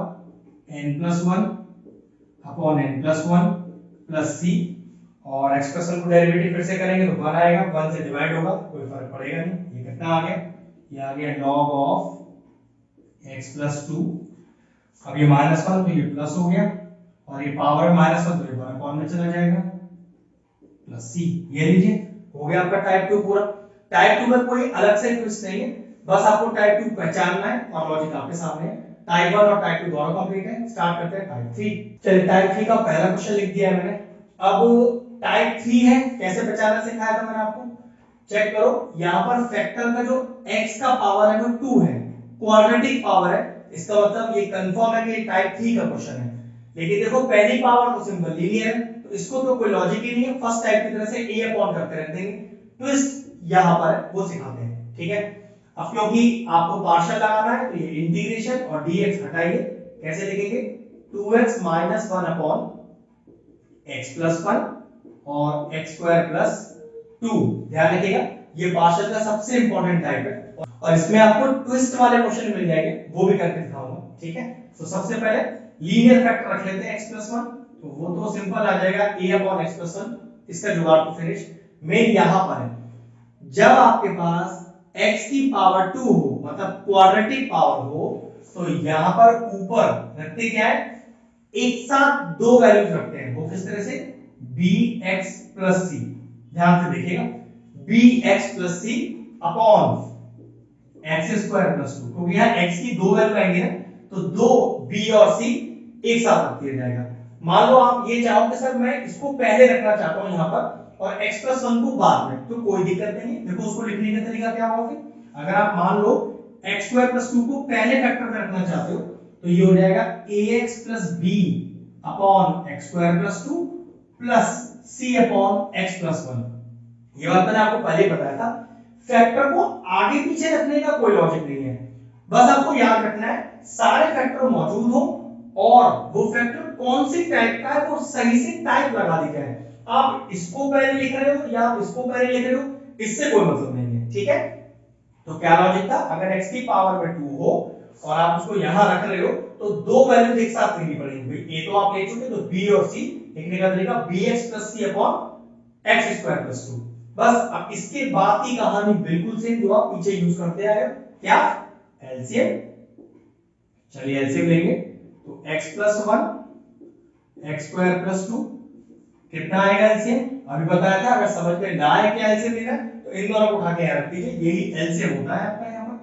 n + 1 upon n + 1 plus c, और x + 1 को डेरिवेटिव फिर से करेंगे तो 1 आएगा, 1 से डिवाइड होगा, कोई फर्क पड़ेगा नहीं, ये कितना आ गया, ये आ गया log of x + 2, अब ये -1 तो ये प्लस हो गया, और ये पावर -1 तो ये 1 अपॉन में चला जाएगा, प्लस c, ये लीजिए हो गया आपका टाइप 2 पूरा। टाइप 2 में कोई अलग से ट्विस्ट नहीं है, बस आपको टाइप 2 पहचानना है, और लॉजिक आपके सामने है, टाइप 1 और टाइप 2 दोनों कंप्लीट है। स्टार्ट करते हैं टाइप 3। चलिए टाइप 3 का पहला क्वेश्चन लिख दिया है मैंने। अब टाइप 3 है, कैसे पहचानना सिखाया था मैंने आपको, चेक करो, यहां पर फैक्टर का जो x का पावर है वो 2 है, क्वाड्रेटिक पावर है, इसका मतलब ये कंफर्म है कि ये टाइप 3 का क्वेश्चन है। लेकिन देखो पहली पावर तो सिंपल लीनियर है, तो इसको तो कोई लॉजिक ही नहीं है, फर्स्ट टाइप की तरह से a अपॉन करते रहते हैं, ट्विस्ट यहां पर है वो सिखाते हैं, ठीक है। अब क्योंकि आपको पार्शियल लगाना है तो ये इंटीग्रेशन और dx हटाइए, कैसे लिखेंगे 2x - 1 अपॉन x + 1 और x² + 2, ध्यान रखिएगा ये पार्शियल का सबसे इंपॉर्टेंट टाइप है, और इसमें आपको ट्विस्ट वाले क्वेश्चन मिल जाएंगे, वो भी करके दिखाऊंगा, ठीक है। तो सबसे पहले लीनियर फैक्टर रख लेते हैं x + 1, तो वो तो सिंपल आ जाएगा a अपॉन x + 1, इसका जुगाड़ तो फिनिश। मेन यहां पर है, जब आपके पास x की पावर 2 हो, मतलब क्वाड्रेटिक पावर हो, तो यहां पर ऊपर रखते क्या है, एक साथ दो वैल्यूज रखते हैं, वो किस तरह से bx + c, ध्यान से देखिएगा bx + c अपॉन x² + 2, क्योंकि यहां x की दो वैल्यू आएंगे ना, तो दो b और c एक साथ रख दिया जाएगा। मान लो आप ये चाहो कि सर मैं इसको पहले रखना चाहता हूं यहां पर और x + 1 को बाद में, तो कोई दिक्कत नहीं है। देखो उसको लिखने का तरीका क्या होगा, अगर आप मान लो x² + 2 को पहले फैक्टर में रखना चाहते हो, तो ये हो जाएगा ax + b upon x² + 2 plus c upon x + 1। ये बात मैंने आपको पहले ही बताया था फैक्टर को आगे पीछे रखने का कोई लॉजिक नहीं है, बस आपको याद रखना है सारे फैक्टर मौजूद हो और वो फैक्टर कौन सी टाइप का है वो सही से टाइप लगा दी जाए। आप इसको पहले लिख रहे हो या आप इसको पहले लिख रहे हो, इससे कोई मतलब नहीं है, ठीक है। तो क्या लॉजिक था, अगर x की पावर में 2 हो और आप उसको यहां रख रहे हो तो दो वैल्यूज एक साथ लेनी पड़ेगी। a तो आप ले चुके, तो b और c लिखने का तरीका bx + c upon x square plus 2। बस अब इसके बाद की कहानी बिल्कुल सेम जो आप पीछे यूज करते आए हो, क्या, एलसीएम। चलिए एलसीएम लेंगे, तो x + 1 x स्क्वायर प्लस 2 कितना आएगा एलसीएम, अभी बताया था। अगर समझ में ना आए क्या एलसीएम लेना है तो इन दोनों को उठा के यहां रख दीजिए, यही एलसीएम होता है आपका यहाँ पर।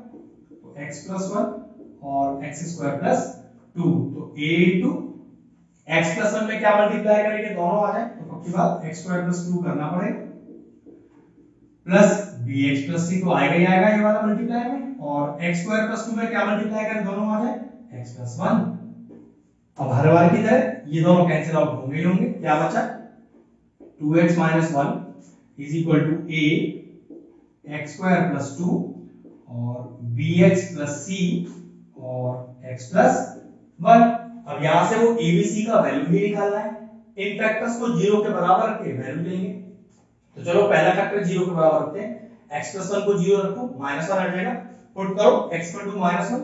तो x + 1 और x स्क्वायर प्लस 2, तो a इंटू x + 1 में क्या मल्टीप्लाई करेंगे, दोनों आ जाए तो पक्की बात x स्क्वायर प्लस 2 करना पड़ेगा, प्लस bx + c तो आएगा ही आएगा ये वाला मल्टीप्लाई में, और x स्क्वायर प्लस 2 में क्या मल्टीप्लाई करें, दोनों आ जाए x + 1। अब हर बार की तरह ये दोनों कैंसिल आउट होंगे ही होंगे, क्या बचा 2x - 1 = a x square plus 2 और bx + c और x + 1। अब यहां से वो abc का वैल्यू भी निकालना है, इन फैक्टर्स को 0 के बराबर रख के वैल्यू लेंगे। तो चलो पहला फैक्टर 0 के बराबर रखते हैं, x + 1 को 0 रखो, -1 आ जाएगा, पुट करो x = -1,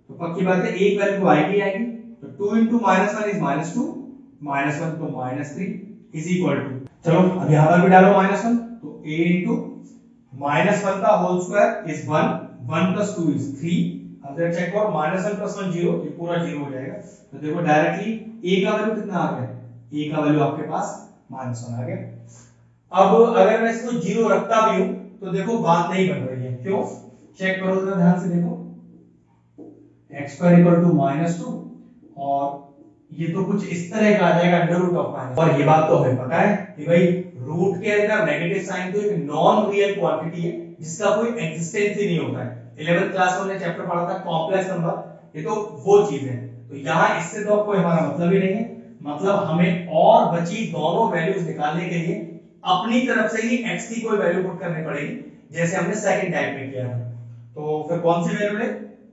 तो पक्की बात है एक वैल्यू तो आएगी आएगी, तो 2 * -1 = -2, -1 तो -3 = चलो अब यहां पर भी डालो -1, तो a * -1 का होल स्क्वायर इज 1, 1 + 2 = 3। अब जरा चेक करो, -1 + 1 0, ये पूरा 0 हो जाएगा। तो देखो डायरेक्टली a का वैल्यू कितना आ गया, a का वैल्यू आपके पास -1 आ गया। अब अगर मैं इसको 0 रखता भी हूं तो देखो बात नहीं बन रही है, क्यों, चेक करो जरा ध्यान से देखो, x स्क्वायर = -2 और ये तो कुछ इस तरह का आ जाएगा √-, और ये बात तो हमें पता है कि भाई रूट के अंदर नेगेटिव साइन तो एक नॉन रियल क्वांटिटी है जिसका कोई एग्जिस्टेंस ही नहीं होता है। 11th क्लास में हमने चैप्टर पढ़ा था कॉम्प्लेक्स नंबर, ये तो वो चीज है। तो यहाँ इससे तो कोई हमारा मतलब ही नहीं है, मतलब हमें और बची दोनों वैल्यूज निकालने के लिए अपनी तरफ से ही x की कोई वैल्यू पुट करनी पड़ेगी, जैसे हमने सेकंड टाइप में किया था। तो फिर कौन सी वैल्यू ले,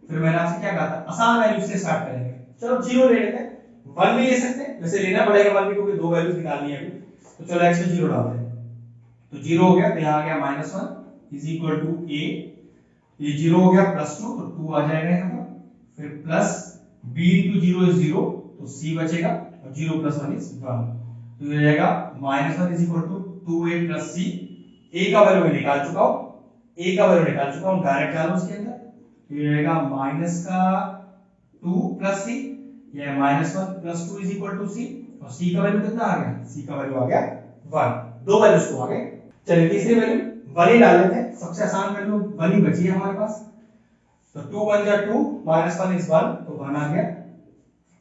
फिर मैंने आपसे क्या कहा था, आसान वैल्यू से स्टार्ट करेंगे। चलो 0 ले लेते हैं, 1 भी ले सकते हैं, वैसे लेना पड़ेगा 1 भी क्योंकि दो वैल्यूज निकालनी है अभी। तो चलो x में 0 डालते हैं, तो 0 हो गया, तो यहां आ गया -1 = a, ये 0 हो गया, +2 तो 2 आ जाएगा यहां पर, फिर प्लस b * 0 = 0, तो c बचेगा, और 0 + 1 = 1, तो ये हो जाएगा -1 = 2a + c। a का वैल्यू मैं निकाल चुका हूं, a का वैल्यू निकाल चुका हूं, डायरेक्ट डालो उसके अंदर, तो ये रहेगा -2 + c, ये -1 + 2 = c, और c का वैल्यू कितना आ गया, c का वैल्यू आ गया 1, दो वैल्यूज को आ गए। चलिए तीसरी वैल्यू 1 ही डाल लेते हैं, सबसे आसान वैल्यू 1 ही बची है हमारे पास, तो 2 × 1 = 2, -1 = 1, तो 1 आ गया,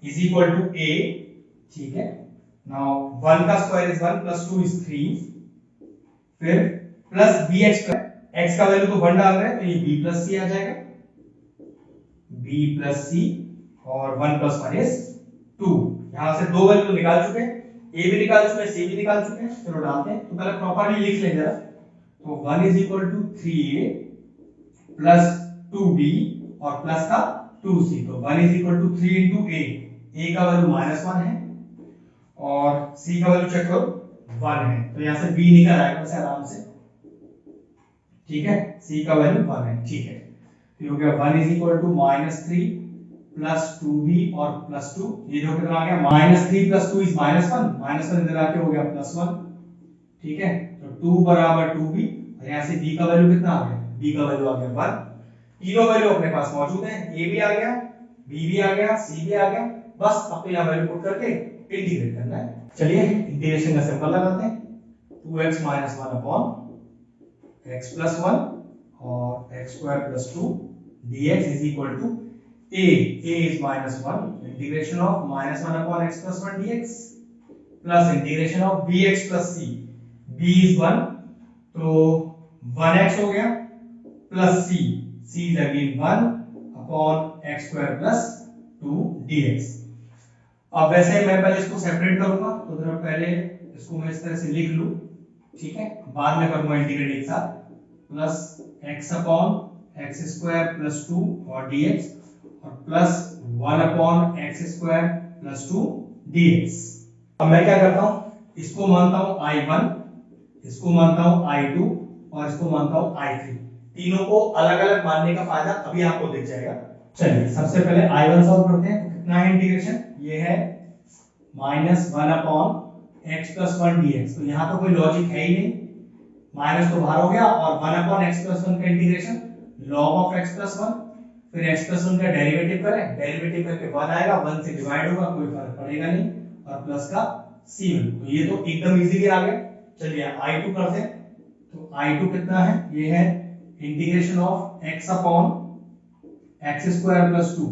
= a, ठीक है। नाउ 1 का स्क्वायर इज 1 + 2 = 3, फिर प्लस bx, x का वैल्यू तो 1 डाल रहे हैं तो ये b + c आ जाएगा, b + c, और 1 + 1 = 2। यहां से दो वैल्यू निकाल चुके हैं, a भी निकाल चुके हैं, c भी निकाल चुके हैं। चलो डालते हैं, तो पहले प्रॉपर्ली लिख लें जरा, तो 1 = 3a + 2b और प्लस का 2c, तो 1 = 3 × a का वैल्यू -1 है और c का वैल्यू चेक करो 1 है, तो यहां से b निकल आएगा वैसे आराम से, ठीक है, c का वैल्यू 1 है, ठीक है। तो हो गया 1 = -3 + 2b और +2, ये जो कितना आ गया, -3 + 2 = -1, -1 इधर आके हो गया +1, ठीक है। तो 2 = 2b, और यहां से b का वैल्यू कितना आ गया, b का वैल्यू आ गया 1। तीनों वैल्यू अपने पास मौजूद है, a भी आ गया, b भी आ गया, c भी आ गया, बस अपने यहां वैल्यू पुट करके इंटीग्रेट करना है। चलिए इंटीग्रेशन का सिंबल लगाते हैं, 2x - 1 x + 1 और x square + 2 dx = a is -1, integration of -1 x + 1 dx plus integration of bx + c, b is 1, तो 1x हो गया plus c is again 1 upon x square plus 2 dx। अब वैसे मैं पहले इसको सेपरेट करूंगा, तो जरा पहले इसको मैं इस तरह से लिख लूं, ठीक है, बाद में करूंगा इंटीग्रेट एक साथ। Plus x upon x square plus 2 और dx और plus 1 upon x square plus 2 dx। अब मैं क्या करता हूं, इसको मानता हूं I1, इसको मानता हूं I2 और इसको मानता हूं I3। तीनों को अलग अलग मानने का फायदा अभी आपको दिख जाएगा। चलिए सबसे पहले I1 सॉल्व करते हैं। तो कितना है इंटीग्रेशन, ये है -1 अपॉन एक्स प्लस 1 dx। तो यहाँ तो कोई लॉजिक है ही नहीं, माइनस तो बाहर हो गया और 1 अपॉन एक्स प्लस 1 का integration log of x plus 1, फिर x प्लस 1 का डेरिवेटिव करें, डेरिवेटिव करके 1 आएगा, 1 से डिवाइड होगा, कोई फर्क पड़ेगा नहीं, और प्लस का c1। तो ये तो एकदम इजीली आ गया। चलिए I2 करते हैं। तो I2 कितना है, ये है integration of x upon x square plus 2।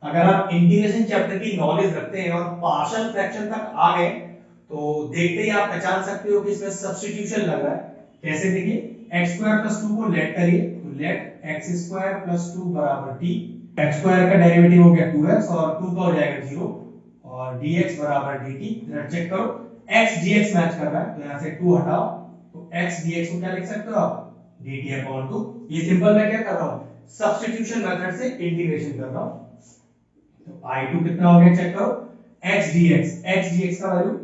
अगर आप इंटीग्रेशन चैप्टर की नॉलेज रखते हैं और पार्शियल फ्रैक्शन तक आ गए तो देखते ही आप पहचान सकते हो कि इसमें सब्स्टिट्यूशन लग रहा है। कैसे, देखिए एक्स स्क्वायर प्लस 2 को लेट करिए, तो लेट एक्स स्क्वायर प्लस 2 बराबर t। एक्स स्क्वायर का डेरिवेटिव हो गया 2x और 2 का हो जाएगा 0 और dx बराबर dt। जरा चेक करो x dx मैच कर रहा है, तो यहां से 2 हटाओ, तो x dx को क्या लिख सकते हो आप, dt अपॉन 2। ये सिंपल मैं क्या कर रहा हूं, सब्स्टिट्यूशन मेथड से इंटीग्रेशन कर रहा हूं। तो I2 कितना हो गया, चेक करो, x dx का वैल्यू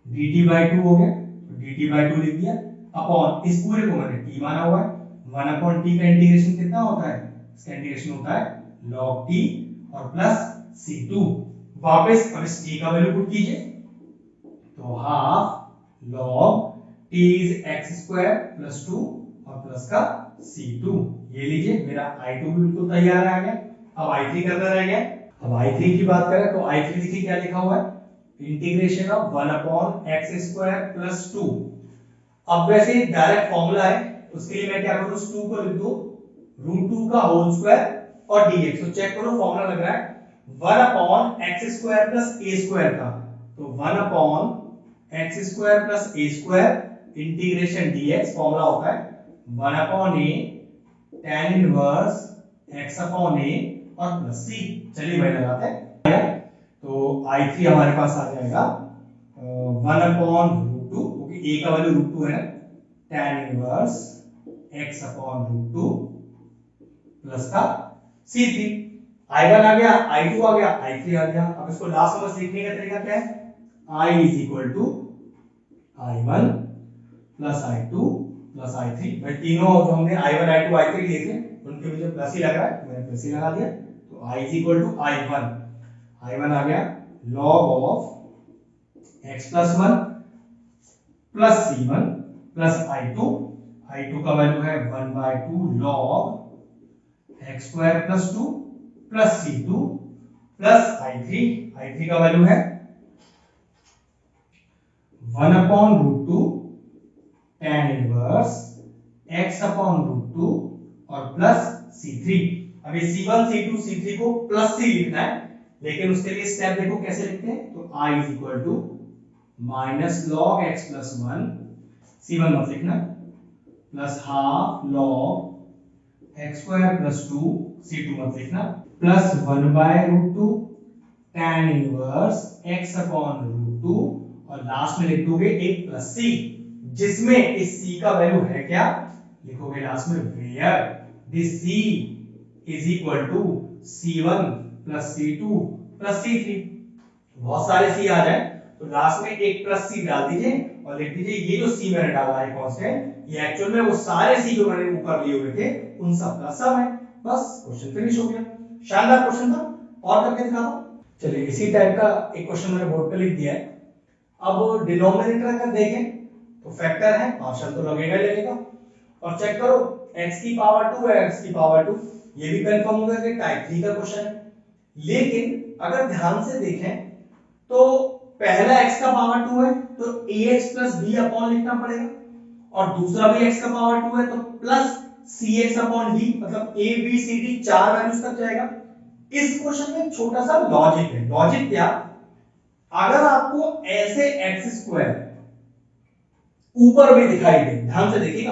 dt by 2 हो गया, तो dt by 2 लिख दिया, अपॉन इस पूरे को मैंने t माना हुआ है। 1 अपॉन t का इंटीग्रेशन कितना होता है, इसका इंटीग्रेशन होता है log t और प्लस c2। वापस अब इस t का वैल्यू पुट कीजिए, तो half log t is x square plus 2 और प्लस का c2। ये लीजिए मेरा I2 भी बिल्कुल तैयार आ गया। अब I3 करना रह गया। अब I3 की बात करें तो I3 देखिए क्या लिखा हुआ है, integration of 1 upon x square plus 2। अब वैसे डायरेक्ट फॉर्मूला है, उसके लिए मैं क्या करूं, उस 2 को लिख दूं √2 का होल स्क्वायर और dx। तो चेक करो फॉर्मूला लग रहा है 1 upon x square plus a square का, तो 1 upon x square plus a square integration dx। Formula होता है 1 upon a tan inverse x upon a और प्लस c। चलिए भाई लगाते हैं। तो I3 हमारे पास आ जाएगा 1 अपॉन √2, क्योंकि a का वैल्यू √2 है, tan inverse x upon √2 plus का c3। I1 आ गया, I2 आ गया, I3 आ गया। अब इसको लास्ट में बस लिखने का तरीका क्या है, I is equal to I1 plus I2 plus I3। भाई तीनों जो हमने I1 I2 I3 लिए थे उनके बीच में प्लस ही लग रहा है, मैंने प्लस ही लगा दिया। तो I is equal to I1 आ गया log of x plus 1 plus c1 plus I2 का वैल्यू है 1/2 log x square plus 2 plus c2 plus I3 का वैल्यू है 1 upon √2 tan inverse x upon √2 और प्लस c3। अभी c1 c2 c3 को प्लस c लिखना है, लेकिन उसके लिए स्टेप देखो कैसे लिखते हैं। तो I is equal to minus log x plus 1, c1 मत लिखना, plus half log x square plus 2, c2 मत लिखना, plus 1/√2 tan inverse x upon √2 और लास्ट में लिख दोगे एक प्लस c, जिसमें इस c का वैल्यू है क्या, लिखोगे लास्ट में where this c is equal to c1 plus c2 plus c3। बहुत सारे c आ जाए तो लास्ट में एक प्लस c डाल दीजिए और लिख दीजिए ये जो c मैंने डाला है कांस्टेंट, ये एक्चुअल में वो सारे c जो मैंने ऊपर लिए हुए थे उन सब का सम है। बस क्वेश्चन फिनिश हो गया। शानदार क्वेश्चन था, और करके दिखा दो। चलिए इसी टाइप का एक क्वेश्चन मैंने बोर्ड पे लिख दिया है। अब डिनोमिनेटर अगर देखें तो फैक्टर है, पार्शियल तो लगेगा ही लगेगा। और चेक करो x की पावर 2 है, x की पावर 2, ये भी कंफर्म होगा कि टाइप 3 का क्वेश्चन है। लेकिन अगर ध्यान से देखें तो पहला x का पावर 2 है तो ax प्लस b अपॉन लिखना पड़ेगा, और दूसरा भी x का पावर 2 है तो प्लस cx अपॉन d, मतलब a b c d चार वैल्यूज तक जाएगा। इस क्वेश्चन में छोटा सा लॉजिक है। लॉजिक क्या, अगर आपको ऐसे एक्स स्क्वायर ऊपर भी दिखाई दे, ध्यान से देखिएगा,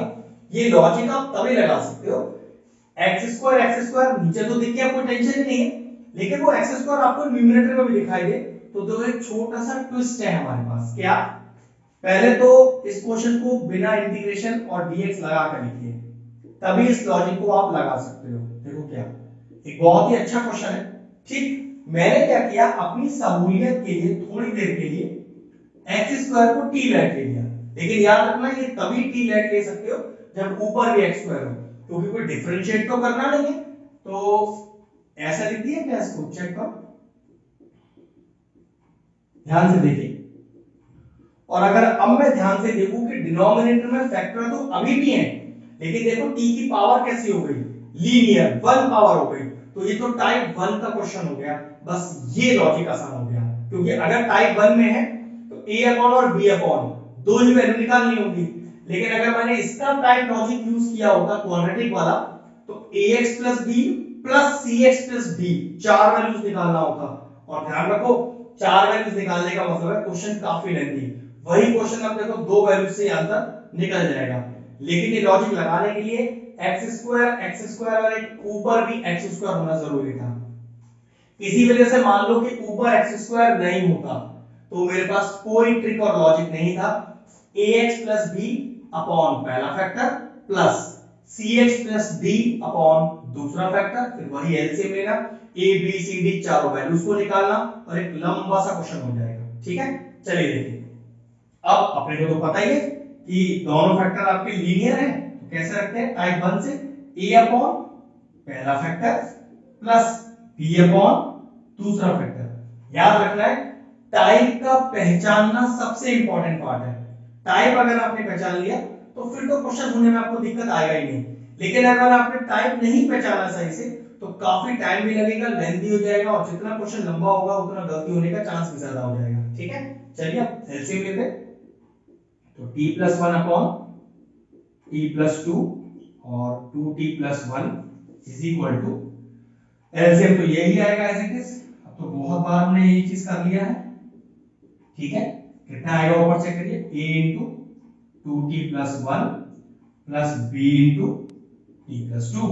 ये लॉजिक आप तभी लगा सकते हो। एक्स स्क्वायर नीचे तो दिख गया, कोई टेंशन ही नहीं है, लेकिन वो एक्स स्क्वायर आपको न्यूमरेटर में भी दिखाई दे तो दो एक छोटा सा ट्विस्ट है हमारे पास। क्या, पहले तो इस क्वेश्चन को बिना इंटीग्रेशन और dx लगा कर लिखिए, तभी इस लॉजिक को आप लगा सकते हो। देखो क्या, एक बहुत ही अच्छा क्वेश्चन है। ठीक, मैंने क्या किया, अपनी सहूलियत के लिए थोड़ी देर के लिए एक्स स्क्वायर को टी लेट ले लिया, लेकिन याद रखना ये तभी टी लेट ले सकते हो जब ऊपर भी एक्स स्क्वायर हो, क्योंकि कोई डिफरेंशिएट तो करना नहीं है। तो ऐसा लिख दिया क्या, इसको चेक करो, ध्यान से देखिए। और अगर अब मैं ध्यान से देखूं कि डिनोमिनेटर में फैक्टर तो अभी भी है, लेकिन देखो टी की पावर कैसी हो गई, लीनियर, 1 पावर हो गई। तो ये तो टाइप 1 का क्वेश्चन हो गया, बस ये लॉजिक आसान हो गया। क्योंकि अगर टाइप 1 में है तो ए अपॉन और बी अपॉन दो ही वैल्यू निकालनी होगी, लेकिन अगर मैंने इसका टाइप लॉजिक यूज किया होता क्वाड्रेटिक वाला, तो ax plus B plus cx plus D चार वैल्यूज निकालना होता। और ध्यान रखो, चार वैल्यूज निकालने का मतलब है क्वेश्चन काफी लेंथी। वही क्वेश्चन अब देखो दो वैल्यू से आंसर निकल जाएगा, लेकिन ये लॉजिक लगाने के लिए एक्स स्क्वायर और एक ऊपर भी एक्स स्क्वायर होना जरूरी था। इसी वजह से मान लो कि ऊपर एक्स स्क्वायर नहीं होता तो मेरे पास कोई ट्रिक और लॉजिक नहीं था। ax प्लस बी अपॉन पहला factor plus cx plus D upon दूसरा फैक्टर, फिर वही एलसीएम लेना, a b c d चारों वैल्यूज को निकालना और एक लंबा सा क्वेश्चन हो जाएगा। ठीक है, चलिए देखिए। अब अपने को तो पता ही है कि दोनों फैक्टर आपके लीनियर हैं, तो कैसे रखते हैं, टाइप 1 से a अपॉन पहला फैक्टर प्लस b अपॉन दूसरा फैक्टर। याद रखना है, टाइप का पहचानना सबसे इंपॉर्टेंट पार्ट है। टाइप अगर आपने पहचान लिया तो फिर तो क्वेश्चन होने में आपको दिक्कत आएगा ही नहीं, लेकिन अगर आपने टाइप नहीं पहचाना सही से तो काफी टाइम भी लगेगा, लेंथी हो जाएगा, और जितना क्वेश्चन लंबा होगा उतना गलती होने का चांस भी ज्यादा हो जाएगा। ठीक है, चलिए अब एलसीएम लेते हैं। तो t plus 1 upon t plus 2 और 2t plus 1 is equal to, LCM तो यही आएगा एज इट इज। अब तो बहुत बार हमने ये चीज कर लिया है। ठीक है, कितना आएगा ऊपर चेक करिए, a into 2t plus 1 plus b into t plus 2,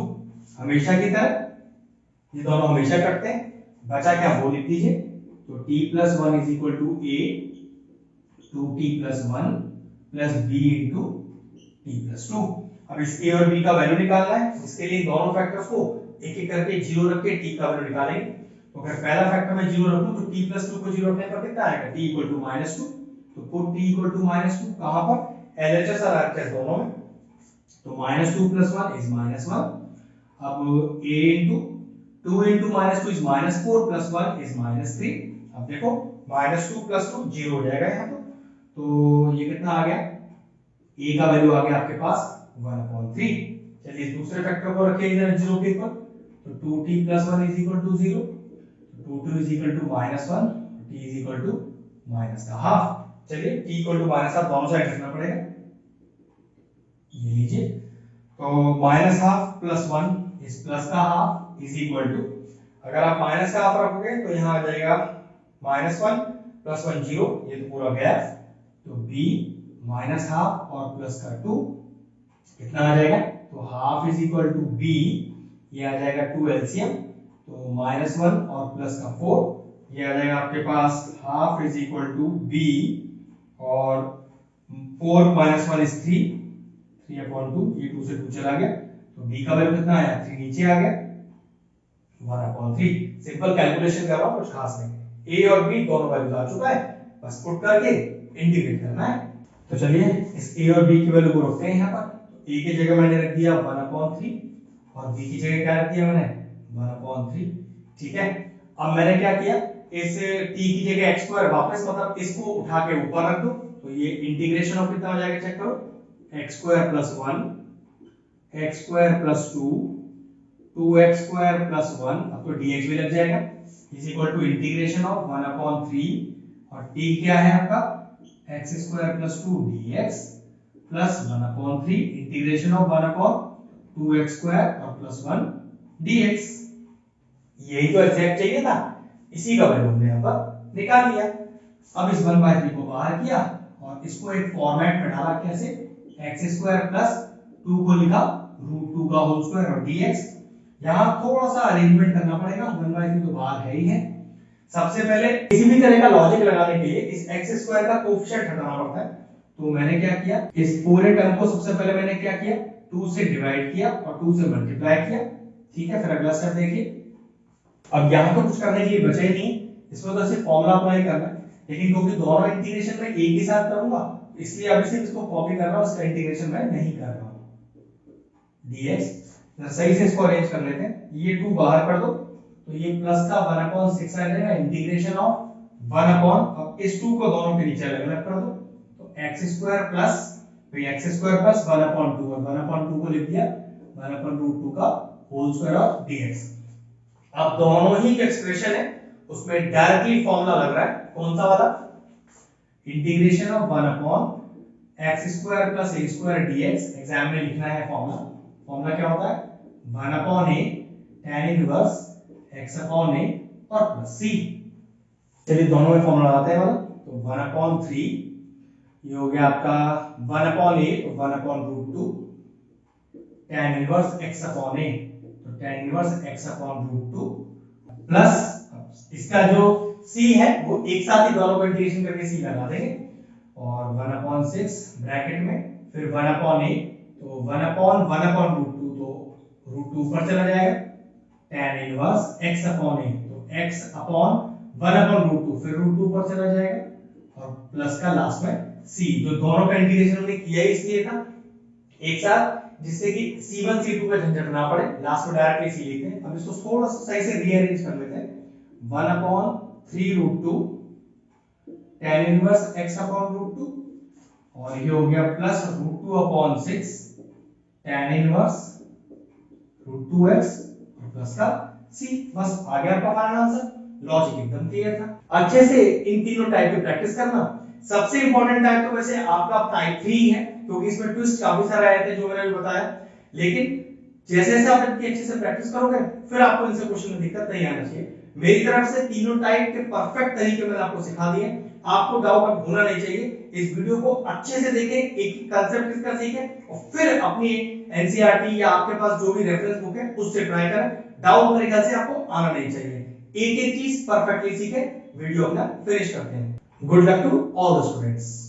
हमेशा की तरह ये दोनों हमेशा करते हैं। बचा क्या वो लिख दीजिए, तो t plus 1 is equal to a 2t plus 1 plus b into t plus 2। अब इस a और b का वैल्यू निकालना है, इसके लिए दोनों फैक्टर्स को एक एक करके जीरो रख के t का वैल्यू निकालेंगे। तो अगर पहला फैक्टर में जीरो रखूं तो t प्लस 2 को जीरो रखने पर कितना आएगा, t इक्वल टू माइनस 2। तो put t equal to minus 2 कहां पर, LHS और RHS दोनों में। तो माइनस 2 प्लस 1 इज माइनस 1। अब a into 2 into minus 2 is minus 4 plus 1 is minus 3। अब देखो माइनस 2 प्लस 2 जीरो हो जाएगा यहाँ तो ये कितना आ गया, a का वैल्यू आ गया आपके पास 1/3। चलिए दूसरे फैक्टर को रखिए इधर जीरो के ऊपर, तो 2t plus 1 is equal to 0, 2 is equal to minus 1, t is equal to minus का हाफ। चलिए t equal to minus half दोनों साइड रखना पड़ेगा, ये लीजिए। तो माइनस हाफ प्लस 1 इस प्लस का हाफ इज इक्वल टू, अगर आप माइनस का हाफ रखोगे तो यहाँ आ जाएगा माइनस 1 प्लस 1 0, ये तो पूरा गया। तो b माइनस हाफ और प्लस का 2 कितना आ जाएगा, तो half is equal to b, ये आ जाएगा 2 एलसीएम, तो माइनस 1 और प्लस का 4, ये आ जाएगा आपके पास half is equal to b, और 4 माइनस 1 इज 3/2, ये 2 से 2 चला गया, तो b का वैल्यू कितना आया, 3 नीचे आ गया 1/3। सिंपल कैलकुलेशन कर रहा हूं, कुछ खास नहीं। a और b दोनों वैल्यू आ चुका है, बस पुट करके इंटीग्रेट करना है। तो चलिए इस a और b की वैल्यू को रखते हैं यहाँ पर। तो a की जगह मैंने रख दिया 1/3 और b की जगह क्या रख दिया मैंने 1/3। ठीक है, अब मैंने क्या किया, इस t की जगह x स्क्वायर वापस मतलब इसको उठा के ऊपर रख दो, तो ये इंटीग्रेशन ऑफ कितना हो जाएगा चेक करो, x square plus 1 x square plus 2 2x square plus 1, अब तो dx भी लग जाएगा, is equal to integration of 1/3 और t क्या है आपका x square plus 2 dx plus 1/3 integration of 1/2x square और प्लस 1 dx। यही तो एग्जैक्ट चाहिए था, इसी का वैल्यू हमने यहाँ पर निकाल लिया। अब इस 1/3 को बाहर किया और इसको एक फॉर्मेट में डाला, कैसे, x स्क्वायर प्लस 2 को लिखा √2 का होल स्क्वायर और dx। यहाँ थोड़ा सा अरेंजमेंट करना पड़ेगा, 1/3 तो बाहर है ही है। सबसे पहले किसी भी तरह का लॉजिक लगाने के लिए इस x स्क्वायर का कोएफिशिएंट हटाना पड़ता है, तो मैंने क्या किया, इस पूरे टर्म को सबसे पहले मैंने क्या किया, 2 से डिवाइड किया और 2 से मल्टीप्लाई किया। ठीक है, फिर अगला स्टेप देखिए। अब यहाँ तो कुछ करने के लिए बचा ही नहीं, इसमें तो सिर्फ फॉर्मूला अप्लाई करना है, लेकिन क्योंकि दोनों इंटीग्रेशन में एक ही साथ करूंगा इसलिए अभी सिर्फ इसको कॉपी कर रहा हूँ, इसका इंटीग्रेशन मैं नहीं कर रहा हूँ। dx सही से इसको अरेंज कर लेते हैं, ये 2 बाहर कर दो तो ये प्लस का 1/6 आ जाएगा, इंटीग्रेशन ऑफ 1 अपॉन, अब इस 2 को दोनों के नीचे अलग अलग कर दो तो x² प्लस फिर x² प्लस 1/2 और 1/2 को लिख दिया 1/√2 का होल स्क्वायर ऑफ dx। अब दोनों ही एक्सप्रेशन है उसमें डायरेक्टली फॉर्मूला लग रहा है, कौन सा वाला, integration of 1/x² plus a² dx। Exam में लिखना है फॉर्मूला, फॉर्मूला क्या होता है 1/a tan inverse x upon a और प्लस c। चलिए दोनों में फॉर्मूला लगाते हैं वाला, तो 1/3 ये हो गया आपका 1/a तो 1/√2 tan inverse x upon a तो tan inverse x upon √2 plus इसका जो c है वो एक साथ ही दोनों को इंटीग्रेशन करके c लगा देंगे और 1/6 ब्रैकेट में फिर 1/a तो 1/1/√2 तो √2 ऊपर चला जाएगा, tan inverse x upon a तो x अपॉन 1/√2 फिर √2 ऊपर चला जाएगा और प्लस का लास्ट में c, जो दोनों का इंटीग्रेशन हमने किया ही इसलिए था एक साथ जिससे कि c1 c2 का झंझट ना पड़े, लास्ट में डायरेक्टली c लिखते हैं। अब इसको थोड़ा सा सही से रीअरेंज कर लेते हैं, 1/3√2 tan इनवर्स x अपॉन √2 और ये हो गया plus √2/6 tan inverse √2x plus का c। बस आ गया आपका फाइनल आंसर, लॉजिक एकदम क्लियर था। अच्छे से इन तीनों टाइप की प्रैक्टिस करना। सबसे इंपॉर्टेंट टाइप तो वैसे आपका टाइप 3 है क्योंकि इसमें ट्विस्ट काफी सारे आए थे जो मैंने बताया, लेकिन जैसे जैसे आप इनकी अच्छे से प्रैक्टिस करोगे फिर आपको इनसे क्वेश्चन में दिक्कत नहीं आना चाहिए। मेरी तरफ से तीनों टाइप के परफेक्ट तरीके मैंने आपको सिखा दिए, आपको डाउट अब होना नहीं चाहिए। इस वीडियो को अच्छे से देखें, एक एक कांसेप्ट इसका सीखें और फिर अपनी एनसीईआरटी या आपके पास जो भी रेफरेंस बुक है उससे ट्राई करें। डाउट मेरे ख्याल से आपको आना नहीं चाहिए, एक एक चीज परफेक्टली सीखें। वीडियो अपना फिनिश करते हैं। Good luck to all the students.